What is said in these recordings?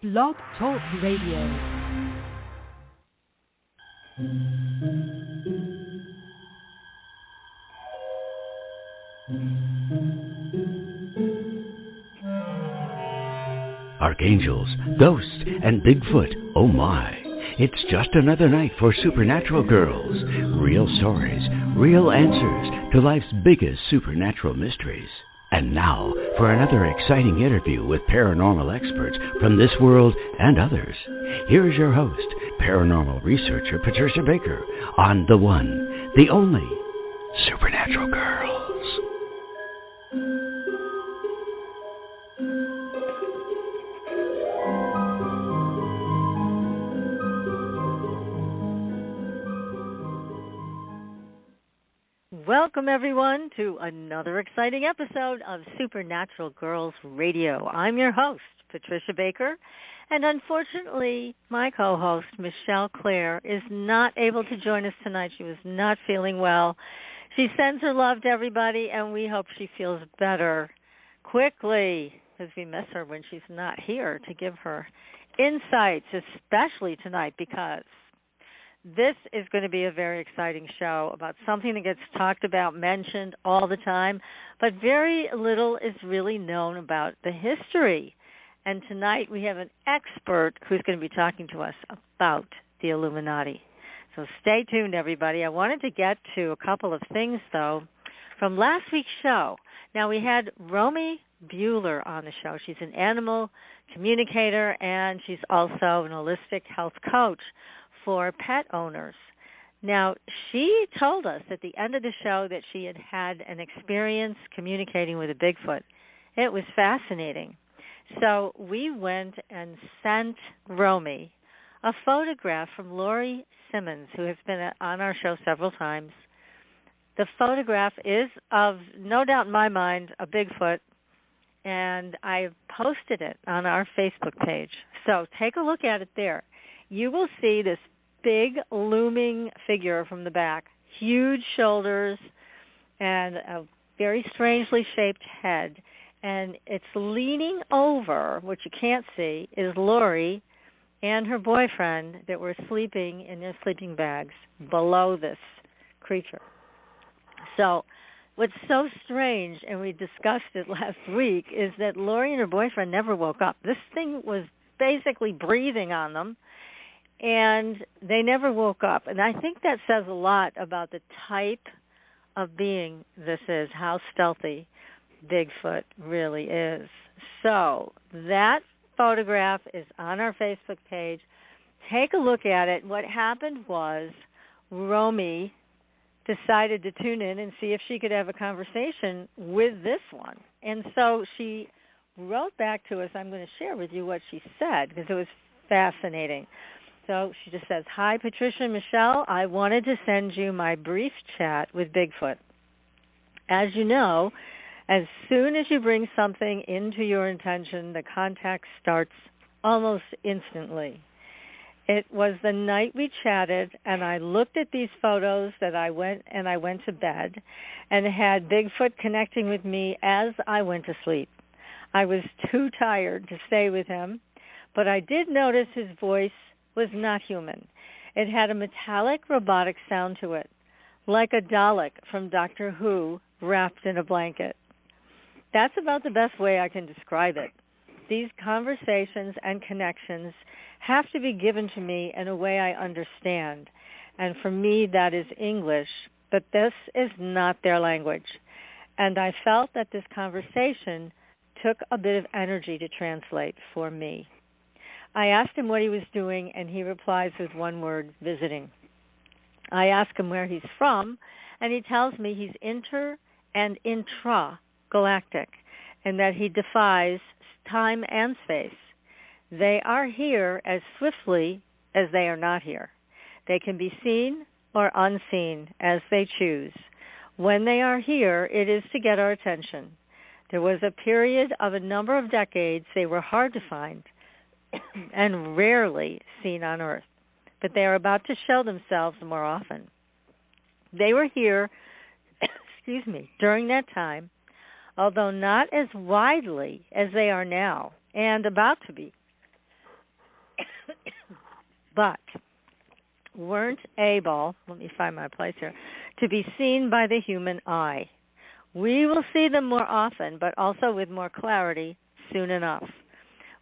Blog Talk Radio. Archangels, ghosts, and Bigfoot, oh my. It's just another night for Supernatural Girls. Real stories, real answers to life's biggest supernatural mysteries. And now, for another exciting interview with paranormal experts from this world and others. Here's your host, paranormal researcher Patricia Baker, on the one, the only, Supernatural Girls. Welcome, everyone, to another exciting episode of Supernatural Girls Radio. I'm your host, Patricia Baker, and unfortunately, my co-host, Michelle Claire, is not able to join us tonight. She was not feeling well. She sends her love to everybody, and we hope she feels better quickly, because we miss her when she's not here to give her insights, especially tonight, because this is going to be a very exciting show about something that gets talked about, mentioned all the time, but very little is really known about the history. And tonight we have an expert who's going to be talking to us about the Illuminati. So stay tuned, everybody. I wanted to get to a couple of things, though, from last week's show. Now, we had Romy Buehler on the show. She's an animal communicator, and she's also an holistic health coach for pet owners. Now, she told us at the end of the show that she had had an experience communicating with a Bigfoot. It was fascinating. So we went and sent Romy a photograph from Lori Simmons, who has been on our show several times. The photograph is of, no doubt in my mind, a Bigfoot, and I posted it on our Facebook page. So take a look at it there. You will see this big looming figure from the back, huge shoulders, and a very strangely shaped head. And it's leaning over, what you can't see, is Lori and her boyfriend that were sleeping in their sleeping bags below this creature. So what's so strange, and we discussed it last week, is that Lori and her boyfriend never woke up. This thing was basically breathing on them, and they never woke up. And I think that says a lot about the type of being this is, how stealthy Bigfoot really is. So that photograph is on our Facebook page. Take a look at it. What happened was Romy decided to tune in and see if she could have a conversation with this one. And so she wrote back to us. I'm going to share with you what she said because it was fascinating. So she just says, "Hi, Patricia and Michelle. I wanted to send you my brief chat with Bigfoot. As you know, as soon as you bring something into your intention, the contact starts almost instantly. It was the night we chatted, and I looked at these photos that I went to bed and had Bigfoot connecting with me as I went to sleep. I was too tired to stay with him, but I did notice his voice was not human. It had a metallic robotic sound to it, like a Dalek from Doctor Who wrapped in a blanket. That's about the best way I can describe it. These conversations and connections have to be given to me in a way I understand, and for me that is English, but this is not their language. And I felt that this conversation took a bit of energy to translate for me. I asked him what he was doing, and he replies with one word, visiting. I ask him where he's from, and he tells me he's inter- and intra-galactic, and that he defies time and space. They are here as swiftly as they are not here. They can be seen or unseen as they choose. When they are here, it is to get our attention. There was a period of a number of decades they were hard to find and rarely seen on Earth, but they are about to show themselves more often. They were here, during that time, although not as widely as they are now and about to be. but weren't able, let me find my place here, to be seen by the human eye. We will see them more often, but also with more clarity soon enough.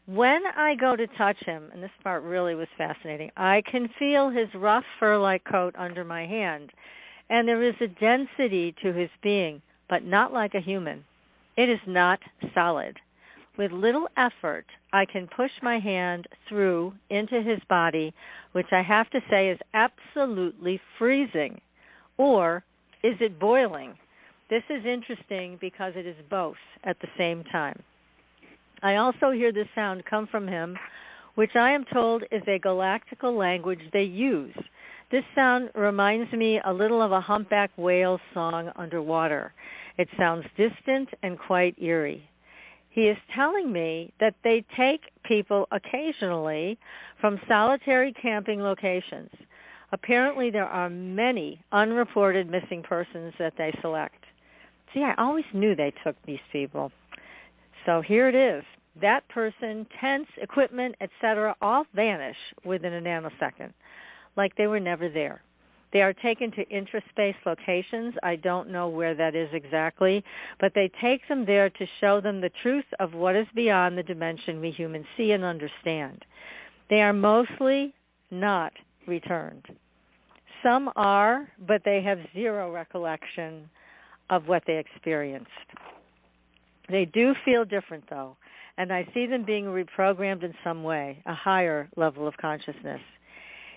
When I go to touch him, and this part really was fascinating, I can feel his rough fur-like coat under my hand, and there is a density to his being, but not like a human. It is not solid. With little effort, I can push my hand through into his body, which I have to say is absolutely freezing. Or is it boiling? This is interesting because it is both at the same time. I also hear this sound come from him, which I am told is a galactical language they use. This sound reminds me a little of a humpback whale song underwater. It sounds distant and quite eerie. He is telling me that they take people occasionally from solitary camping locations. Apparently there are many unreported missing persons that they select. See, I always knew they took these people. So here it is. That person, tents, equipment, etc., all vanish within a nanosecond, like they were never there. They are taken to intraspace locations. I don't know where that is exactly, but they take them there to show them the truth of what is beyond the dimension we humans see and understand. They are mostly not returned. Some are, but they have zero recollection of what they experienced. They do feel different, though, and I see them being reprogrammed in some way, a higher level of consciousness.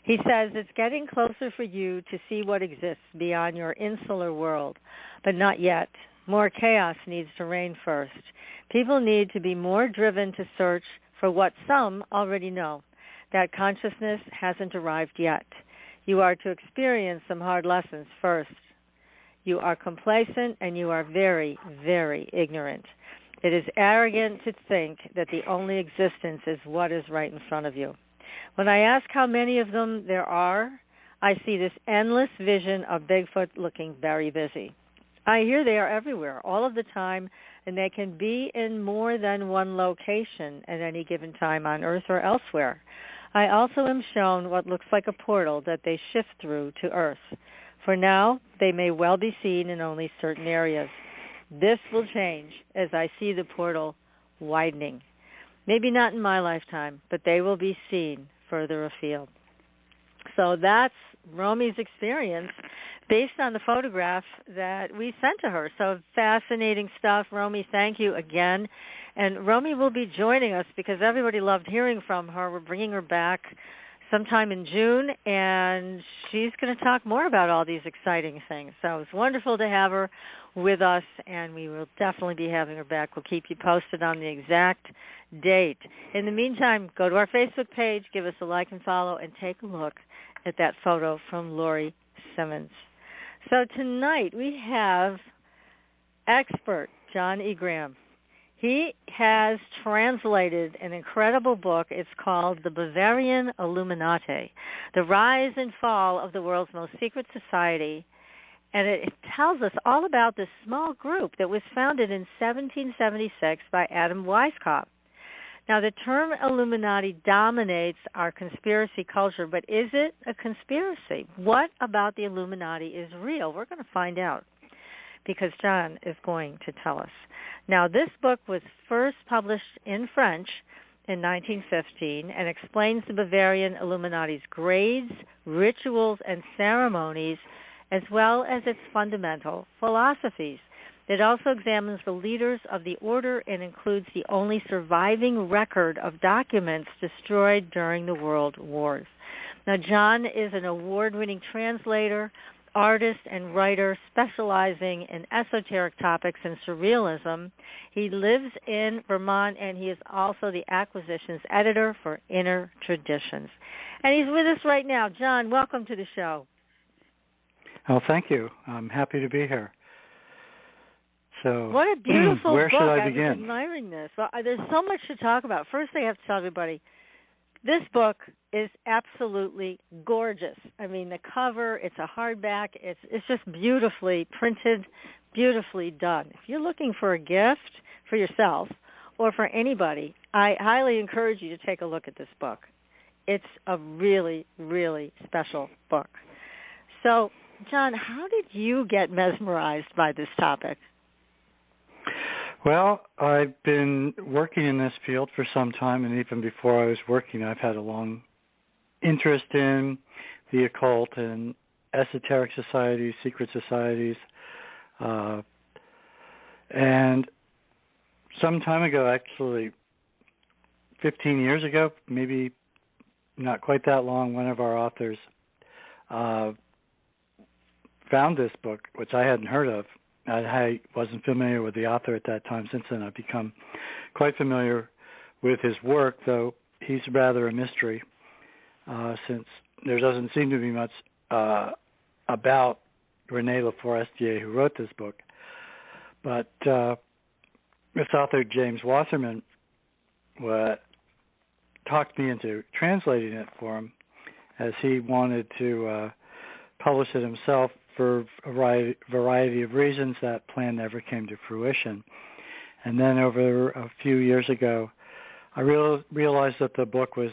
He says it's getting closer for you to see what exists beyond your insular world, but not yet. More chaos needs to reign first. People need to be more driven to search for what some already know, that consciousness hasn't arrived yet. You are to experience some hard lessons first. You are complacent and you are very, very ignorant. It is arrogant to think that the only existence is what is right in front of you. When I ask how many of them there are, I see this endless vision of Bigfoot looking very busy. I hear they are everywhere, all of the time, and they can be in more than one location at any given time on Earth or elsewhere. I also am shown what looks like a portal that they shift through to Earth. For now, they may well be seen in only certain areas. This will change as I see the portal widening. Maybe not in my lifetime, but they will be seen further afield. So that's Romy's experience based on the photograph that we sent to her. So fascinating stuff. Romy, thank you again. And Romy will be joining us because everybody loved hearing from her. We're bringing her back sometime in June, and she's going to talk more about all these exciting things. So it's wonderful to have her with us, and we will definitely be having her back. We'll keep you posted on the exact date. In the meantime, go to our Facebook page, give us a like and follow, and take a look at that photo from Lori Simmons. So tonight we have expert Jon E. Graham. He has translated an incredible book. It's called The Bavarian Illuminati, The Rise and Fall of the World's Most Secret Society. And it tells us all about this small group that was founded in 1776 by Adam Weishaupt. Now, the term Illuminati dominates our conspiracy culture, but is it a conspiracy? What about the Illuminati is real? We're going to find out, because Jon is going to tell us. Now, this book was first published in French in 1915 and explains the Bavarian Illuminati's grades, rituals, and ceremonies, as well as its fundamental philosophies. It also examines the leaders of the order and includes the only surviving record of documents destroyed during the World Wars. Now, Jon is an award-winning translator, artist, and writer specializing in esoteric topics and surrealism. He lives in Vermont, and he is also the acquisitions editor for Inner Traditions. And he's with us right now. Jon, welcome to the show. Oh, thank you. I'm happy to be here. So, what a beautiful where book. should I begin? I'm admiring this. Well, there's so much to talk about. First, I have to tell everybody, this book is absolutely gorgeous. I mean, the cover, it's a hardback. It's just beautifully printed, beautifully done. If you're looking for a gift for yourself or for anybody, I highly encourage you to take a look at this book. it's a really, really special book. So, Jon, how did you get mesmerized by this topic? Well, I've been working in this field for some time, and even before I was working, I've had a long interest in the occult and esoteric societies, secret societies. And some time ago, actually 15 years ago, maybe not quite that long, one of our authors found this book, which I hadn't heard of. I wasn't familiar with the author at that time. Since then, I've become quite familiar with his work, though he's rather a mystery, since there doesn't seem to be much about René Laforestier, who wrote this book. But this author, James Wasserman, talked me into translating it for him, as he wanted to publish it himself for a variety of reasons. That plan never came to fruition. And then over a few years ago, I realized that the book was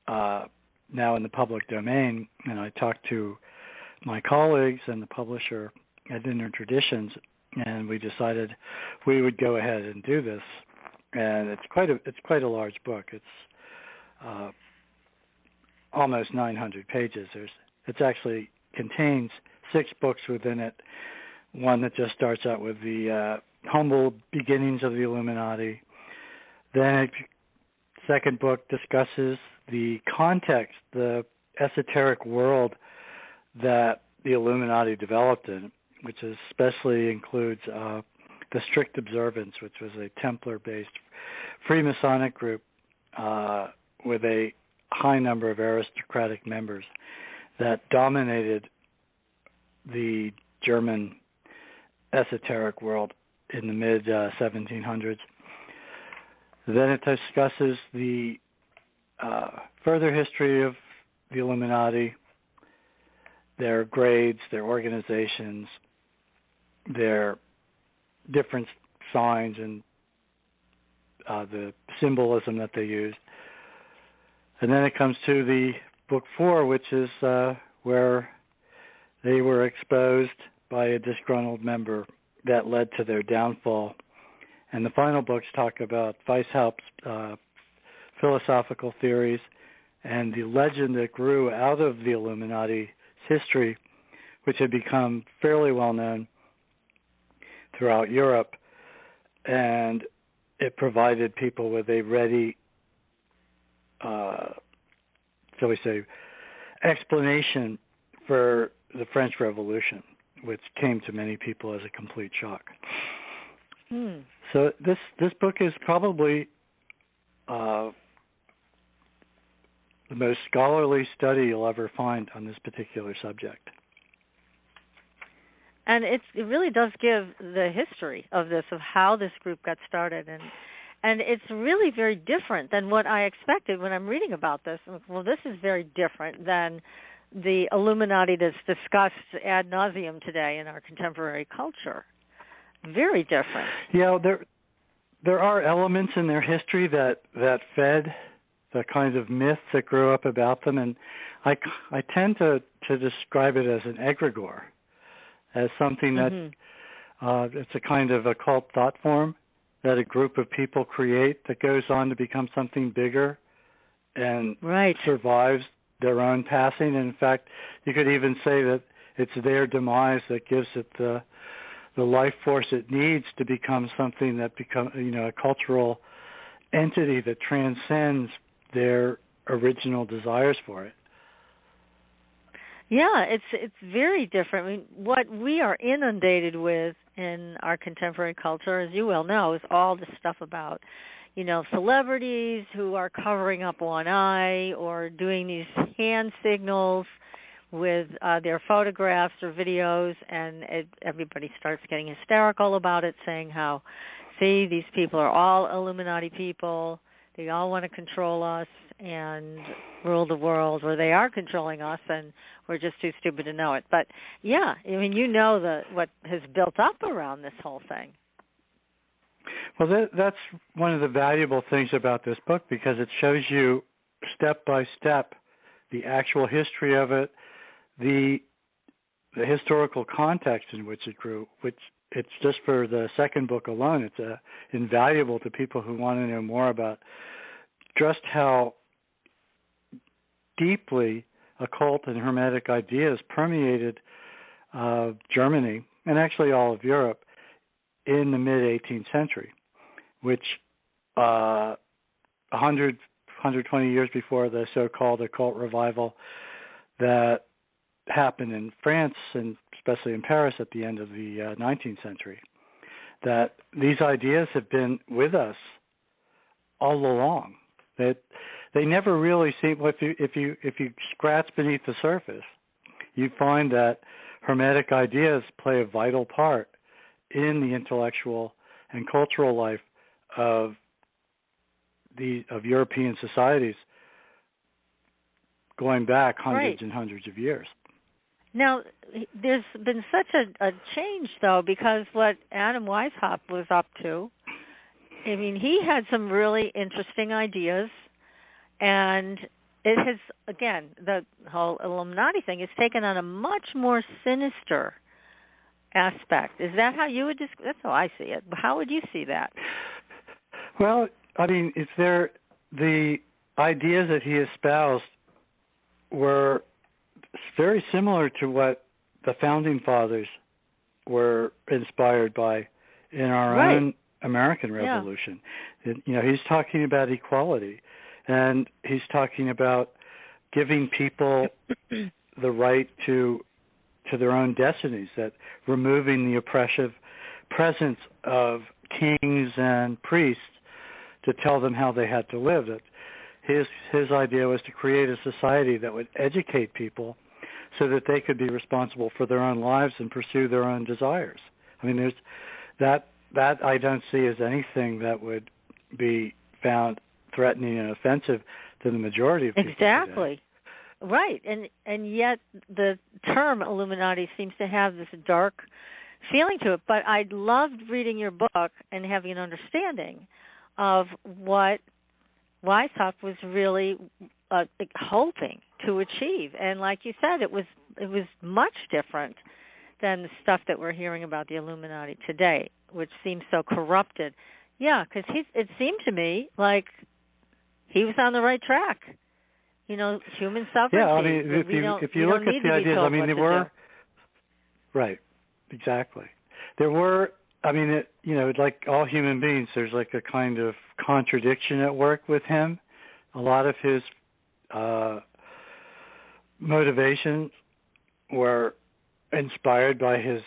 now in the public domain, and I talked to my colleagues and the publisher at Inner Traditions, and we decided we would go ahead and do this. And it's quite a large book. It's almost 900 pages. It actually contains 6 books within it. One that just starts out with the humble beginnings of the Illuminati. Then second book discusses the context, the esoteric world that the Illuminati developed in, which especially includes the Strict Observance, which was a Templar-based Freemasonic group with a high number of aristocratic members that dominated the German esoteric world in the mid-1700s. Then it discusses the further history of the Illuminati, their grades, their organizations, their different signs, and the symbolism that they used. And then it comes to the book 4, which is where they were exposed by a disgruntled member that led to their downfall. And the final books talk about Weishaupt's philosophical theories and the legend that grew out of the Illuminati's history, which had become fairly well known throughout Europe. And it provided people with a ready, shall we say, explanation for the French Revolution, which came to many people as a complete shock. So this book is probably the most scholarly study you'll ever find on this particular subject. And it really does give the history of this, of how this group got started, and it's really very different than what I expected when I'm reading about this. Well, this is very different than the Illuminati that's discussed ad nauseum today in our contemporary culture. Very different. Yeah, there are elements in their history that fed the kinds of myths that grew up about them, and I tend to describe it as an egregore, as something that it's a kind of occult thought form that a group of people create that goes on to become something bigger and survives their own passing. And in fact, you could even say that it's their demise that gives it the life force it needs to become something that becomes, a cultural entity that transcends their original desires for it. Yeah, it's very different. I mean, what we are inundated with in our contemporary culture, as you well know, is all this stuff about, celebrities who are covering up one eye or doing these hand signals with their photographs or videos, and everybody starts getting hysterical about it, saying how, see, these people are all Illuminati people. They all want to control us and rule the world, or they are controlling us, and we're just too stupid to know it. But, yeah, I mean, what has built up around this whole thing. Well, that's one of the valuable things about this book, because it shows you step by step the actual history of it, the historical context in which it grew, which it's just for the second book alone, it's invaluable to people who want to know more about just how deeply occult and hermetic ideas permeated Germany and actually all of Europe in the mid-18th century, which 120 years before the so-called occult revival that happened in France and especially in Paris at the end of the 19th century, that these ideas have been with us all along. That they never really seem. If you scratch beneath the surface, you find that hermetic ideas play a vital part in the intellectual and cultural life of European societies going back hundreds and hundreds of years. Now, there's been such a change, though, because what Adam Weishaupt was up to, I mean, he had some really interesting ideas, and it has, again, the whole Illuminati thing has taken on a much more sinister aspect. Is that how you would describe? That's how I see it. How would you see that? Well, I mean, the ideas that he espoused were very similar to what the founding fathers were inspired by in our own American Revolution. Yeah. He's talking about equality, and he's talking about giving people the right to their own destinies, that removing the oppressive presence of kings and priests to tell them how they had to live. That his idea was to create a society that would educate people so that they could be responsible for their own lives and pursue their own desires. I mean, there's that I don't see as anything that would be found threatening and offensive to the majority of people. Exactly. Today. Right. And yet the term Illuminati seems to have this dark feeling to it. But I loved reading your book and having an understanding of what Weishaupt was really hoping to achieve. And like you said, it was much different than the stuff that we're hearing about the Illuminati today, which seems so corrupted. Yeah, because it seemed to me like he was on the right track. Human suffrage. Yeah, I mean, if you look at the ideas, I mean, they were right, exactly. There were, I mean, like all human beings, there's like a kind of contradiction at work with him. A lot of his motivations were inspired by his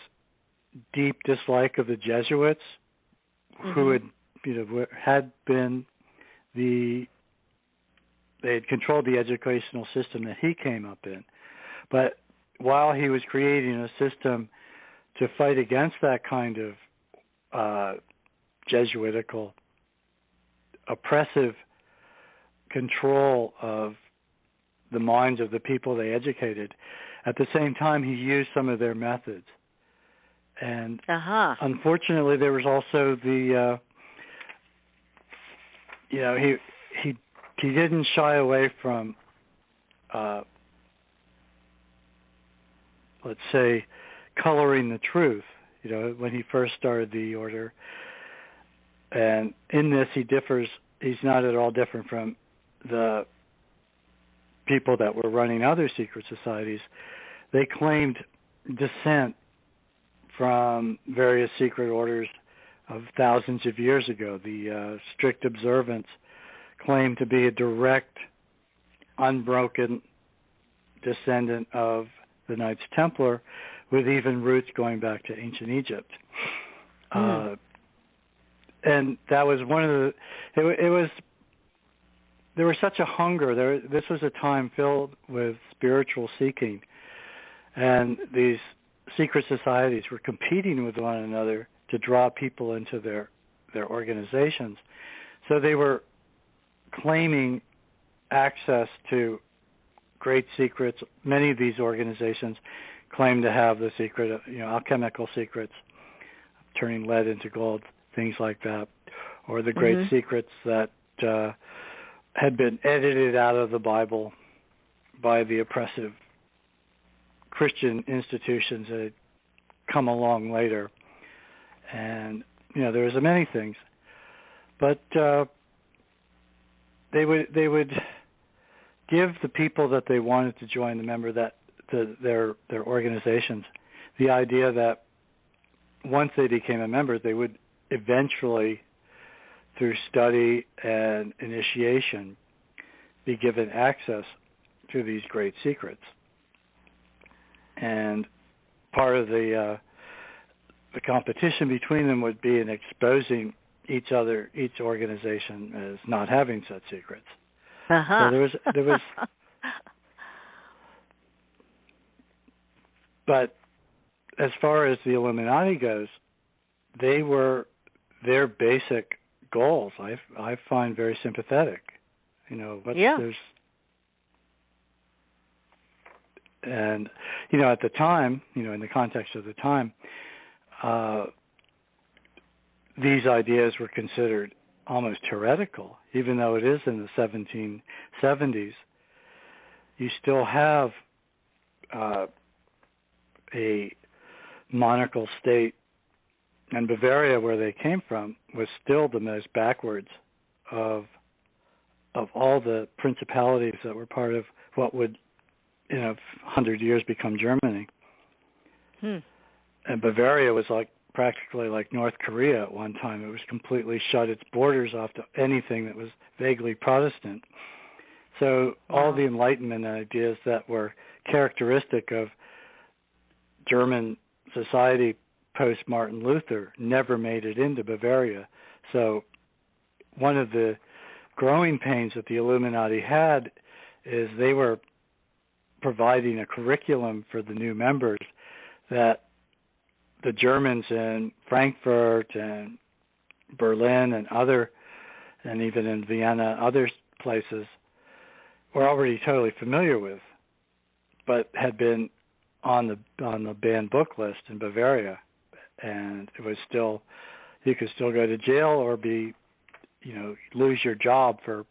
deep dislike of the Jesuits, who had been they had controlled the educational system that he came up in. But while he was creating a system to fight against that kind of Jesuitical oppressive control of the minds of the people they educated, at the same time he used some of their methods. And unfortunately there was also the he didn't shy away from let's say coloring the truth, when he first started the order. And in this he's not at all different from the people that were running other secret societies. They claimed descent from various secret orders of thousands of years ago. The strict observance claimed to be a direct, unbroken descendant of the Knights Templar, with even roots going back to ancient Egypt. And that was one of the. There was such a hunger. This was a time filled with spiritual seeking, and these secret societies were competing with one another to draw people into their organizations. So they were claiming access to great secrets. Many of these organizations claim to have the secret, alchemical secrets, turning lead into gold, things like that, or the great secrets that had been edited out of the Bible by the oppressive Christian institutions that had come along later. And, there was many things. But they would give the people that they wanted to join their organizations the idea that once they became a member, they would eventually, through study and initiation, be given access to these great secrets. And part of the competition between them would be in exposing each organization as not having such secrets. Uh-huh. So there was but as far as the Illuminati goes, their basic goals I find very sympathetic. There's and at the time, in the context of the time, these ideas were considered almost heretical, even though it is in the 1770s. You still have a monarchical state, and Bavaria, where they came from, was still the most backwards of all the principalities that were part of what would, in 100 years, become Germany. And Bavaria was practically like North Korea at one time. It was completely shut its borders off to anything that was vaguely Protestant. So all the Enlightenment ideas that were characteristic of German society post-Martin Luther never made it into Bavaria. So one of the growing pains that the Illuminati had is they were providing a curriculum for the new members that the Germans in Frankfurt and Berlin and even in Vienna, other places, were already totally familiar with, but had been on the banned book list in Bavaria, and it was still, you could still go to jail or be, lose your job for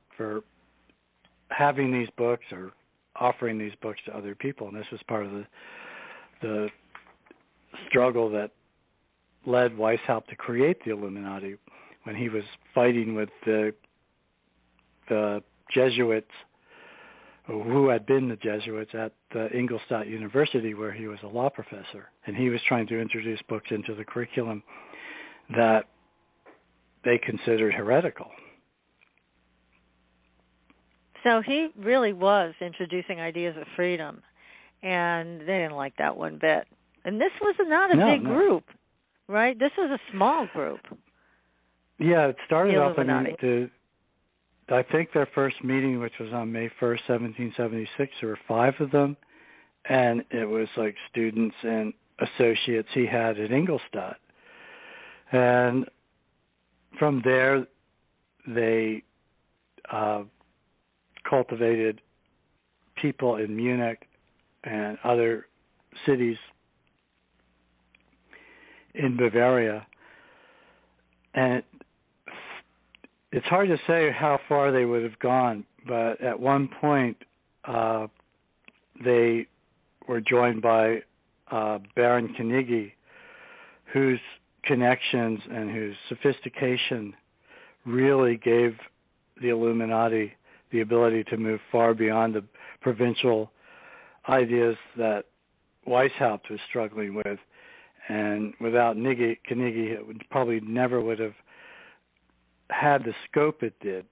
having these books or offering these books to other people. And this was part of the struggle that led Weishaupt to create the Illuminati when he was fighting with the Jesuits, who had been the Jesuits at Ingolstadt University, where he was a law professor. And he was trying to introduce books into the curriculum that they considered heretical. So he really was introducing ideas of freedom, and they didn't like that one bit. And this was not a big group, right? This was a small group. Yeah, it started off, I think their first meeting, which was on May 1st, 1776, there were 5 of them, and it was like students and associates he had at Ingolstadt. And from there, they cultivated people in Munich and other cities in Bavaria. And it's hard to say how far they would have gone, but at one point they were joined by Baron Knigge, whose connections and whose sophistication really gave the Illuminati the ability to move far beyond the provincial ideas that Weishaupt was struggling with. And without Knigge, it probably never would have had the scope it did,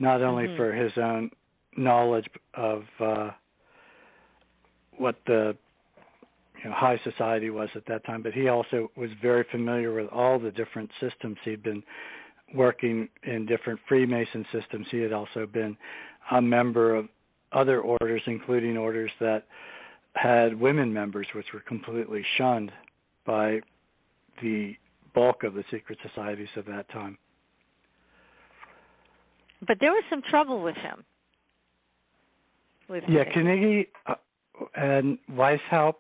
not only for his own knowledge of what the high society was at that time, but he also was very familiar with all the different systems. He'd been working in different Freemason systems. He had also been a member of other orders, including orders that had women members, which were completely shunned by the bulk of the secret societies of that time. But there was some trouble with him. Knigge and Weishaupt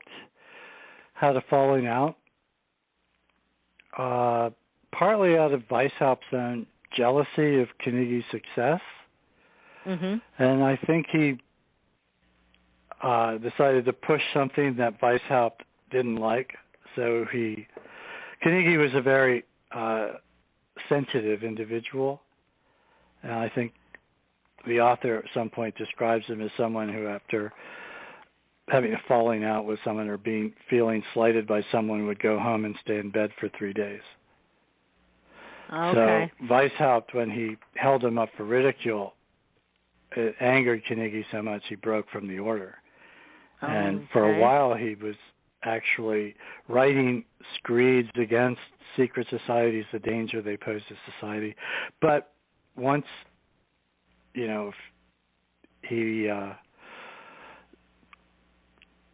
had a falling out, partly out of Weishaupt's own jealousy of Knigge's success, And I think he decided to push something that Weishaupt didn't like. So Carnegie was a very sensitive individual, and I think the author at some point describes him as someone who, after having a falling out with someone or feeling slighted by someone, would go home and stay in bed for 3 days. Okay. So Weishaupt, when he held him up for ridicule, it angered Carnegie so much he broke from the order. And for a while he was actually writing screeds against secret societies, the danger they pose to society. But once, there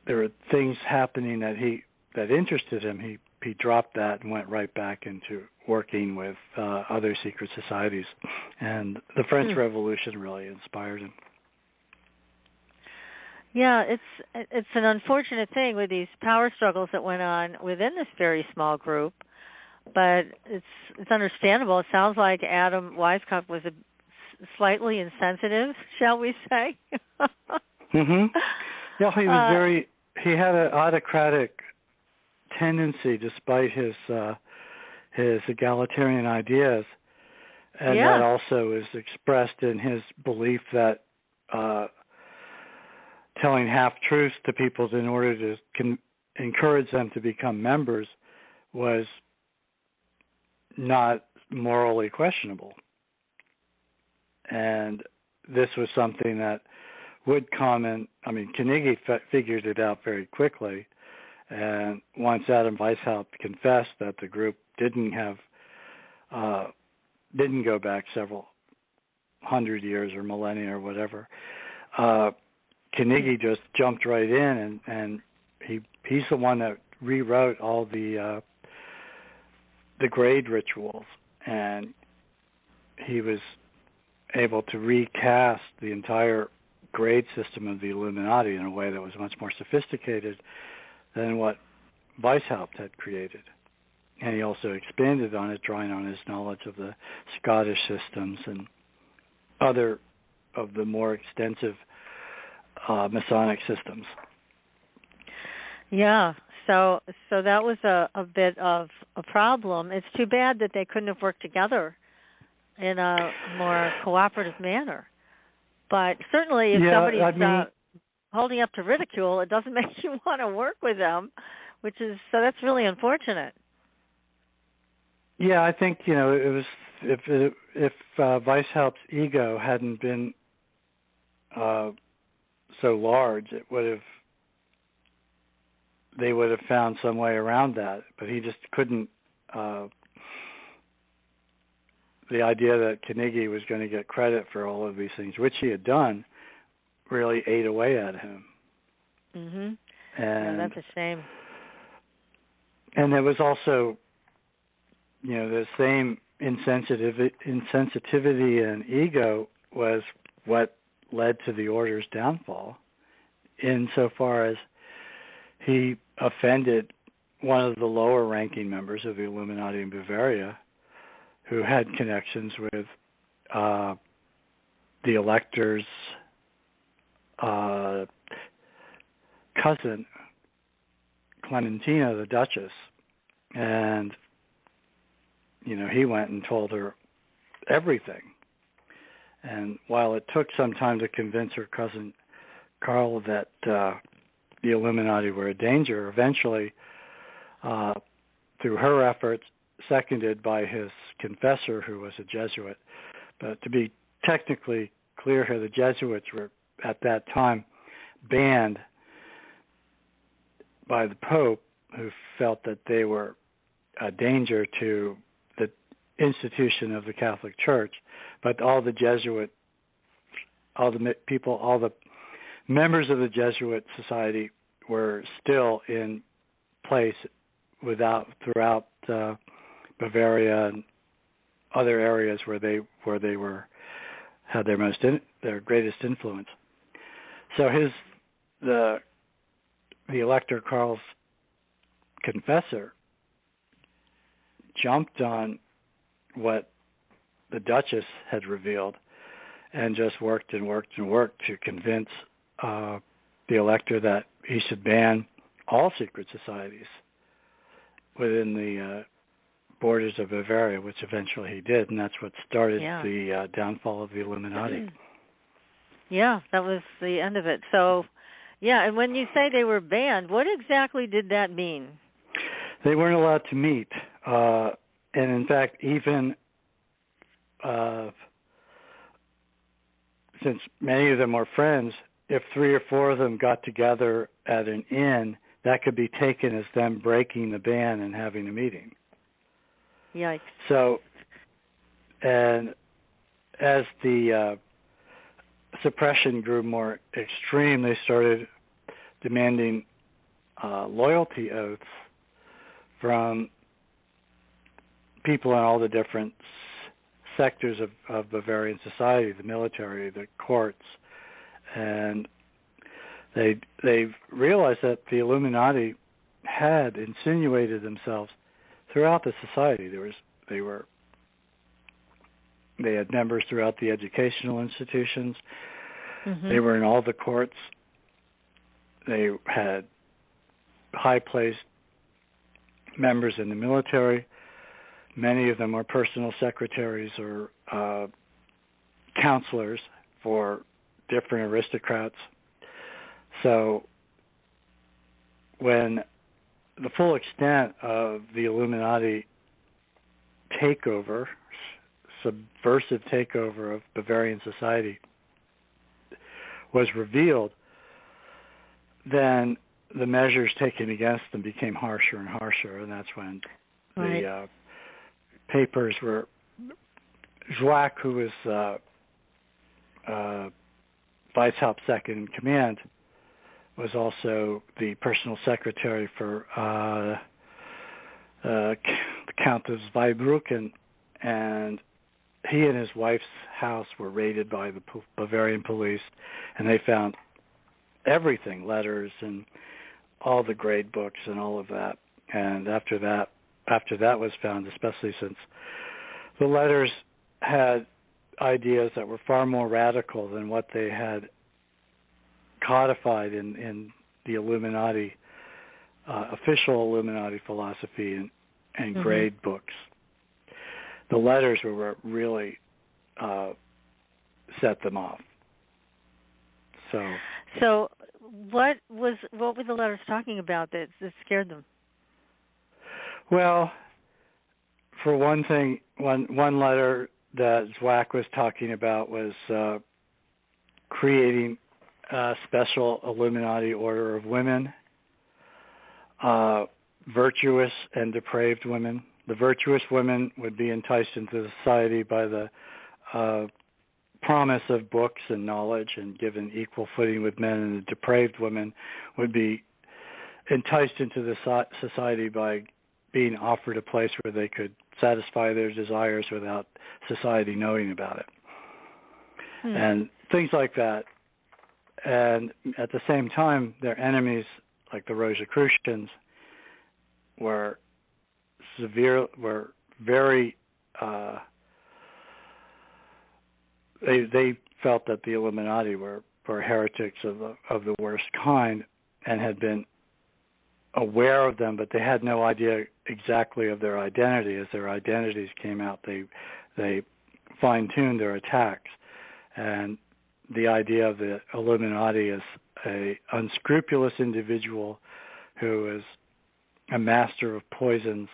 were things happening that interested him, he dropped that and went right back into working with other secret societies. And the French Revolution really inspired him. Yeah, it's an unfortunate thing with these power struggles that went on within this very small group, but it's understandable. It sounds like Adam Weishaupt was slightly insensitive, shall we say? Yeah, he was he had an autocratic tendency despite his egalitarian ideas, and that also is expressed in his belief that telling half-truths to people in order to encourage them to become members was not morally questionable. And this was something that would come in. Carnegie figured it out very quickly. And once Adam Weishaupt confessed that the group didn't go back several hundred years or millennia or whatever, Carnegie just jumped right in, and he's the one that rewrote all the grade rituals, and he was able to recast the entire grade system of the Illuminati in a way that was much more sophisticated than what Weishaupt had created. And he also expanded on it, drawing on his knowledge of the Scottish systems and other of the more extensive Masonic systems. Yeah, so that was a bit of a problem. It's too bad that they couldn't have worked together in a more cooperative manner. But certainly if somebody's holding up to ridicule, it doesn't make you want to work with them, that's really unfortunate. Yeah, I think, it was if Weishaupt's ego hadn't been so large, they would have found some way around that, but he just couldn't. The idea that Carnegie was going to get credit for all of these things, which he had done, really ate away at him. And that's a shame. And there was also, the same insensitivity and ego was what led to the order's downfall, insofar as he offended one of the lower-ranking members of the Illuminati in Bavaria, who had connections with the elector's cousin, Clementina, the Duchess. And, he went and told her everything. And while it took some time to convince her cousin Carl that the Illuminati were a danger, eventually, through her efforts, seconded by his confessor, who was a Jesuit. But to be technically clear here, the Jesuits were, at that time, banned by the Pope, who felt that they were a danger to the institution of the Catholic Church. But all the members of the Jesuit society were still in place throughout Bavaria and other areas where they had their greatest influence. So the elector Karl's confessor jumped on what the Duchess had revealed and just worked and worked and worked to convince the elector that he should ban all secret societies within the borders of Bavaria, which eventually he did, and that's what started the downfall of the Illuminati. Yeah, that was the end of it. So, yeah, and when you say they were banned, what exactly did that mean? They weren't allowed to meet. And in fact, even since many of them were friends, if 3 or 4 of them got together at an inn, that could be taken as them breaking the ban and having a meeting. Yikes. So, and as the suppression grew more extreme, they started demanding loyalty oaths from people in all the different sectors of Bavarian society, the military, the courts, and they realized that the Illuminati had insinuated themselves throughout the society. They had members throughout the educational institutions. Mm-hmm. They were in all the courts. They had high-placed members in the military. Many of them were personal secretaries or counselors for different aristocrats. So when the full extent of the Illuminati takeover, subversive takeover of Bavarian society was revealed, then the measures taken against them became harsher and harsher, and that's when the papers were... Joack, who was Weishaupt second in command, was also the personal secretary for the Count of Zweibrücken, and he and his wife's house were raided by the Bavarian police, and they found everything, letters and all the grade books and all of that. And after that was found, especially since the letters had ideas that were far more radical than what they had codified in the Illuminati, official Illuminati philosophy and grade books. The letters were what really set them off. So what were the letters talking about that scared them? Well, for one thing, one letter that Joack was talking about was creating a special Illuminati order of women, virtuous and depraved women. The virtuous women would be enticed into society by the promise of books and knowledge and given equal footing with men, and the depraved women would be enticed into the society by being offered a place where they could satisfy their desires without society knowing about it. And things like that. And at the same time, their enemies, like the Rosicrucians, were very they felt that the Illuminati were heretics of the worst kind and had been aware of them, but they had no idea exactly of their identity. As their identities came out, they fine-tuned their attacks. And the idea of the Illuminati as a unscrupulous individual who is a master of poisons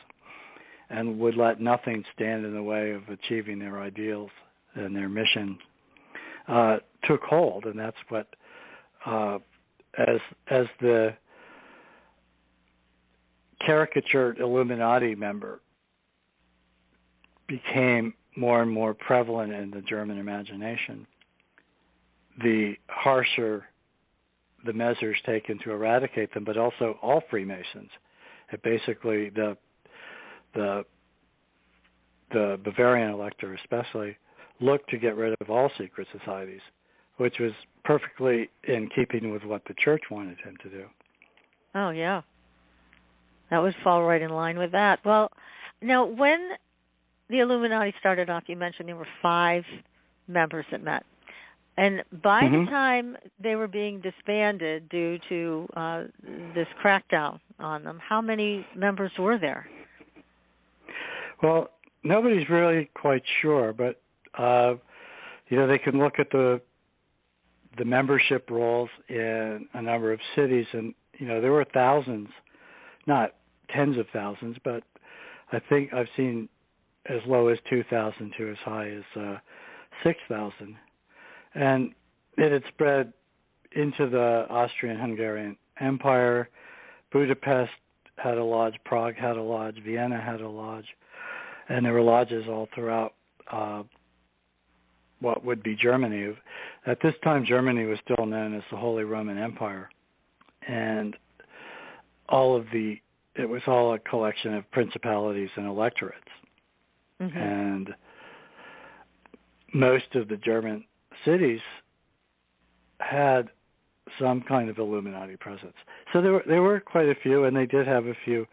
and would let nothing stand in the way of achieving their ideals and their mission took hold. And that's what, as the caricatured Illuminati member became more and more prevalent in the German imagination, the harsher the measures taken to eradicate them, but also all Freemasons. It basically, the Bavarian elector especially, looked to get rid of all secret societies, which was perfectly in keeping with what the church wanted him to do. Oh, yeah. That would fall right in line with that. Well, now, when the Illuminati started off, you mentioned there were 5 members that met. And by Mm-hmm. the time they were being disbanded due to this crackdown on them, how many members were there? Well, nobody's really quite sure, but they can look at the membership rolls in a number of cities, and there were thousands, not tens of thousands, but I think I've seen as low as 2,000 to as high as 6,000. And it had spread into the Austrian-Hungarian Empire. Budapest had a lodge, Prague had a lodge, Vienna had a lodge, and there were lodges all throughout what would be Germany. At this time, Germany was still known as the Holy Roman Empire, and it was all a collection of principalities and electorates. Mm-hmm. And most of the German cities had some kind of Illuminati presence. So there were quite a few, and they did have a few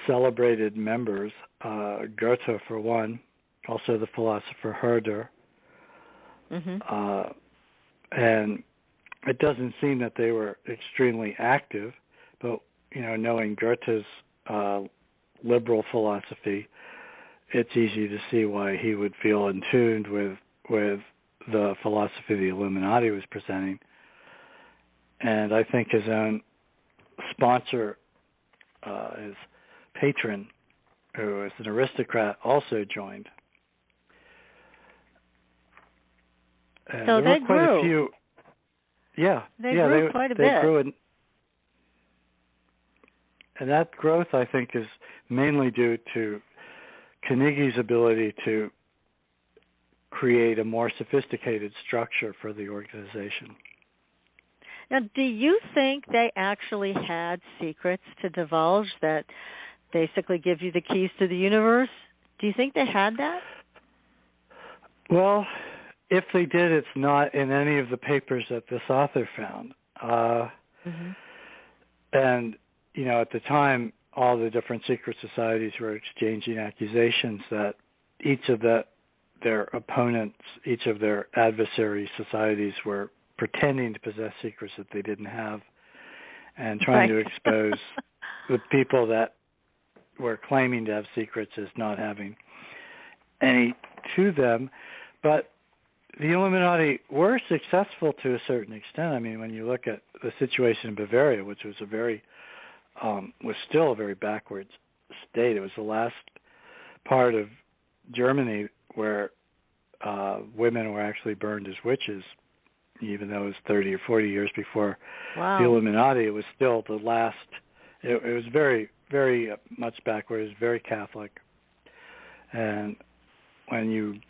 celebrated members. Goethe, for one, also the philosopher Herder. Mm-hmm. And it doesn't seem that they were extremely active, but knowing Goethe's liberal philosophy, it's easy to see why he would feel in tune with the philosophy the Illuminati was presenting. And I think his own sponsor, his patron, who was an aristocrat, also joined. And so there they were quite grew. A few. Yeah, they grew quite a bit. Grew and that growth, I think, is mainly due to Carnegie's ability to create a more sophisticated structure for the organization. Now, do you think they actually had secrets to divulge that basically give you the keys to the universe? Do you think they had that? Well, if they did, it's not in any of the papers that this author found. Mm-hmm. And, at the time, all the different secret societies were exchanging accusations that each of their opponents, each of their adversary societies were pretending to possess secrets that they didn't have and trying to expose the people that were claiming to have secrets as not having any to them. But the Illuminati were successful to a certain extent. I mean, when you look at the situation in Bavaria, which was was still a very backwards state. It was the last part of Germany where women were actually burned as witches, even though it was 30 or 40 years before the Illuminati. It was still the last. It was very, very much backward. It was very Catholic. And when you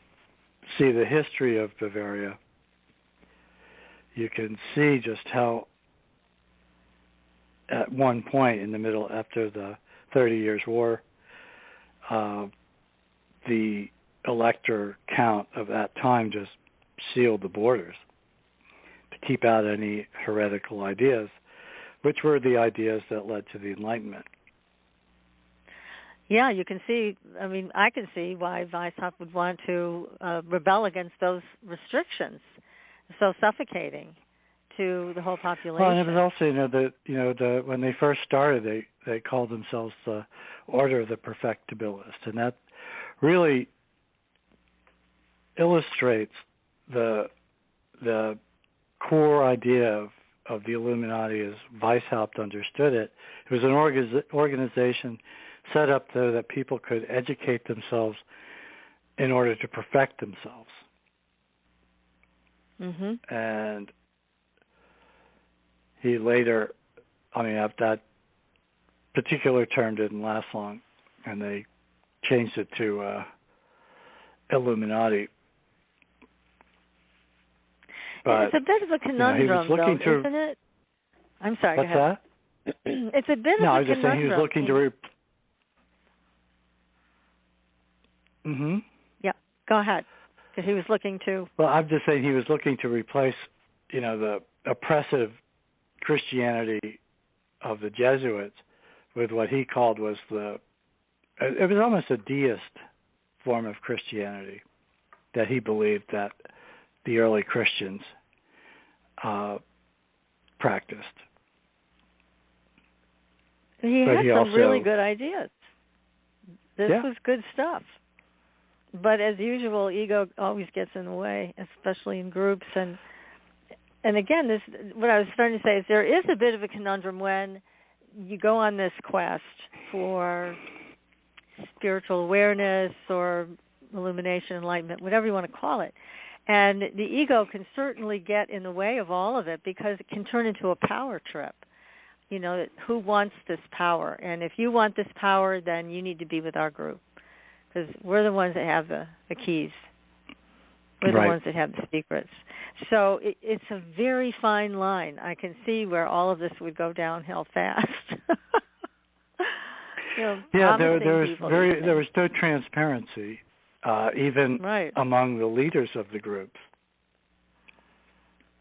see the history of Bavaria, you can see just how at one point in the middle, after the 30 Years' War, the elector count of that time just sealed the borders to keep out any heretical ideas, which were the ideas that led to the Enlightenment. Yeah, you can see, I can see why Weishaupt would want to rebel against those restrictions. So suffocating to the whole population. Well, and it was also, when they first started, they called themselves the Order of the Perfectibilists, and that really illustrates the core idea of the Illuminati as Weishaupt understood it. It was an organization set up so that people could educate themselves in order to perfect themselves. Mm-hmm. And he later, that particular term didn't last long, and they changed it to Illuminati. But, it's a bit of a conundrum, though, isn't it? I'm sorry. What's that? It's a bit of a conundrum. No, I was just saying he was looking to. Mm-hmm. Yeah, go ahead. Because he was looking to. Well, I'm just saying he was looking to replace, the oppressive Christianity of the Jesuits with what he called it was almost a deist form of Christianity, that he believed that the early Christians practiced. He had some really good ideas. This was good stuff. But as usual, ego always gets in the way, especially in groups. And again, this what I was starting to say is there is a bit of a conundrum when you go on this quest for spiritual awareness or illumination, enlightenment, whatever you want to call it. And the ego can certainly get in the way of all of it because it can turn into a power trip. You know, who wants this power? And if you want this power, then you need to be with our group because we're the ones that have the keys. We're the ones that have the secrets. So it's a very fine line. I can see where all of this would go downhill fast. There was no transparency, even among the leaders of the groups.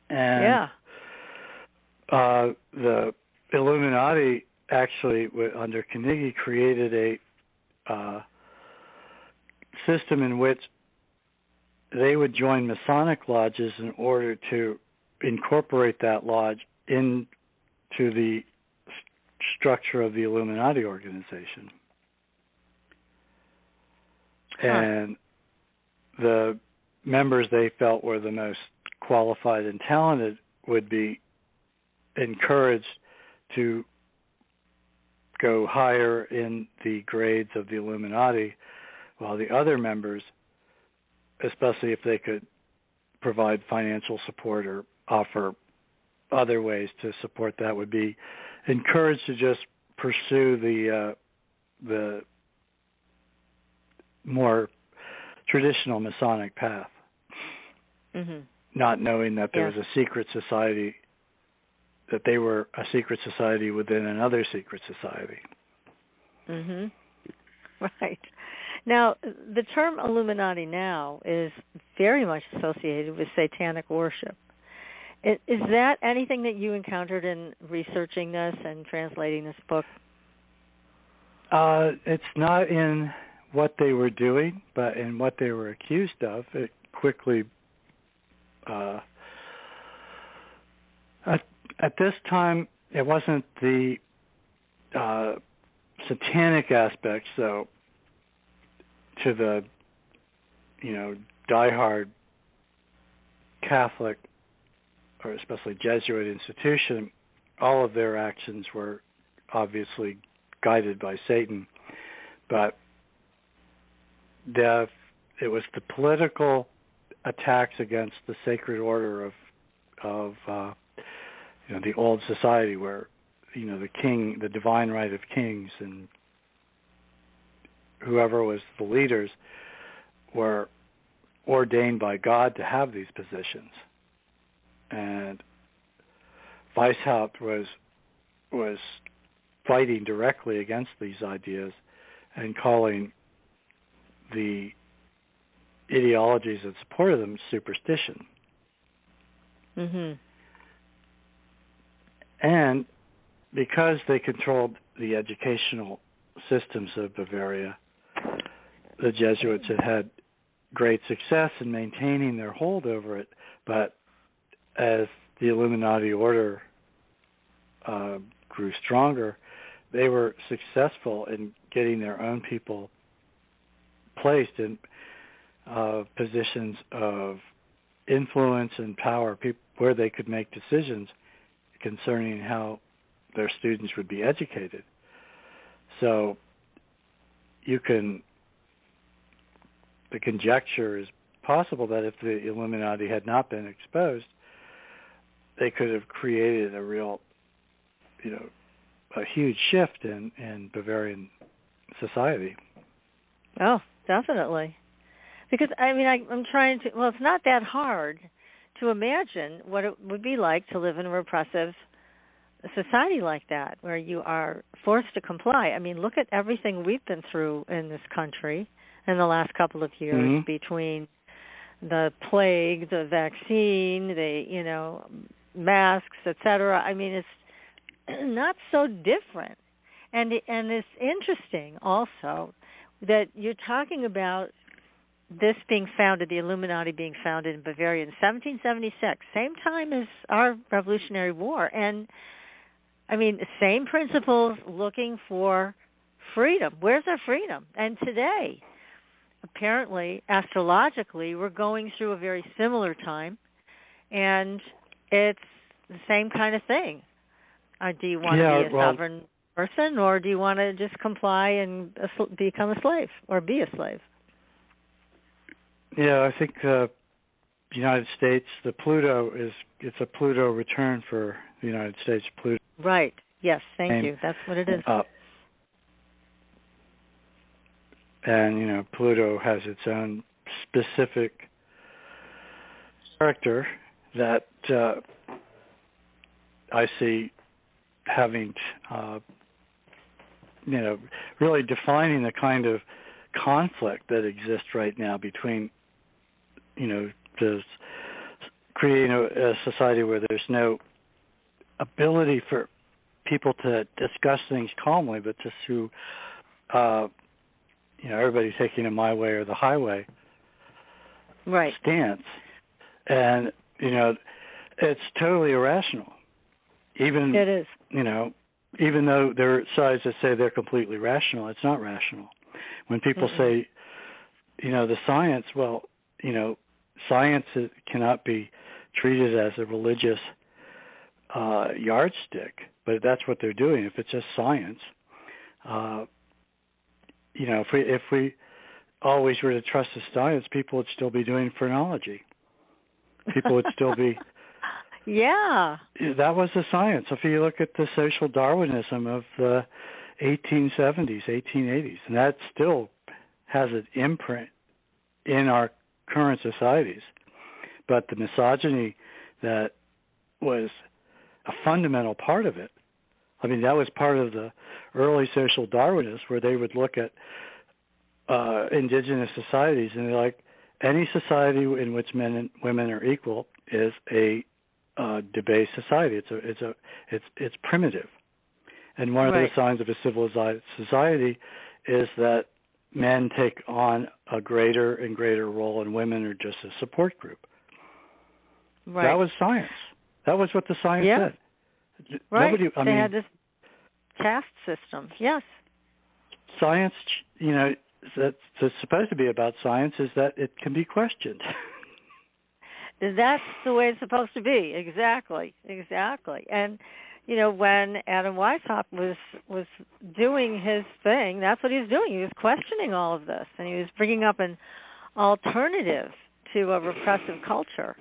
And the Illuminati actually, under Carnegie, created a system in which they would join Masonic lodges in order to incorporate that lodge into the structure of the Illuminati organization. And the members they felt were the most qualified and talented would be encouraged to go higher in the grades of the Illuminati, while the other members, especially if they could provide financial support or offer other ways to support that, would be encouraged to just pursue the more traditional Masonic path, not knowing that there was a secret society, that they were a secret society within another secret society. Right. Now, the term Illuminati now is very much associated with satanic worship. Is that anything that you encountered in researching this and translating this book? It's not in what they were doing, but in what they were accused of. It quickly, at this time, it wasn't the satanic aspects, though, to the, diehard Catholic or especially Jesuit institution. All of their actions were obviously guided by Satan, but it was the political attacks against the sacred order of the old society, where the king, the divine right of kings, and whoever was the leaders were ordained by God to have these positions. And Weishaupt was fighting directly against these ideas and calling the ideologies that supported them superstition. And because they controlled the educational systems of Bavaria, the Jesuits had great success in maintaining their hold over it, but as the Illuminati order grew stronger, they were successful in getting their own people placed in positions of influence and power, where they could make decisions concerning how their students would be educated. So the conjecture is possible that if the Illuminati had not been exposed, they could have created a real, a huge shift in Bavarian society. Oh, definitely. Because, I'm trying to, it's not that hard to imagine what it would be like to live in a repressive society like that, where you are forced to comply. Look at everything we've been through in this country in the last couple of years, between the plague, the vaccine, the, masks, etc. It's not so different. And it's interesting also that you're talking about this being founded, the Illuminati being founded in Bavaria in 1776, same time as our Revolutionary War. And, I mean, same principles, looking for freedom. Where's our freedom? And today, apparently, astrologically, we're going through a very similar time, and it's the same kind of thing. Do you want to be a sovereign person, or do you want to just comply and become a slave or be a slave? Yeah, I think the United States, it's a Pluto return for the United States. Pluto. Right. Yes. Thank you. That's what it is. And Pluto has its own specific character that I see having, really defining the kind of conflict that exists right now between, creating a society where there's no ability for people to discuss things calmly, but just through, everybody taking a my way or the highway stance. And, it's totally irrational. Even it is. Even though there are sides that say they're completely rational, it's not rational. When people say, the science, science cannot be treated as a religious yardstick, but that's what they're doing. If it's just science, if we always were to trust the science, people would still be doing phrenology. People would still be. Yeah. That was the science. If you look at the social Darwinism of the 1870s, 1880s, and that still has an imprint in our current societies. But the misogyny that was a fundamental part of it, I mean, that was part of the early social Darwinists, where they would look at indigenous societies and they're like, any society in which men and women are equal is a debased society. It's primitive. And one of the signs of a civilized society is that men take on a greater and greater role, and women are just a support group. Right. That was science. That was what the science said. Right. They had this caste system. Yes. Science, that's supposed to be about science, is that it can be questioned. That's the way it's supposed to be. Exactly. And when Adam Weishaupt was doing his thing, that's what he was doing. He was questioning all of this, and he was bringing up an alternative to a repressive culture,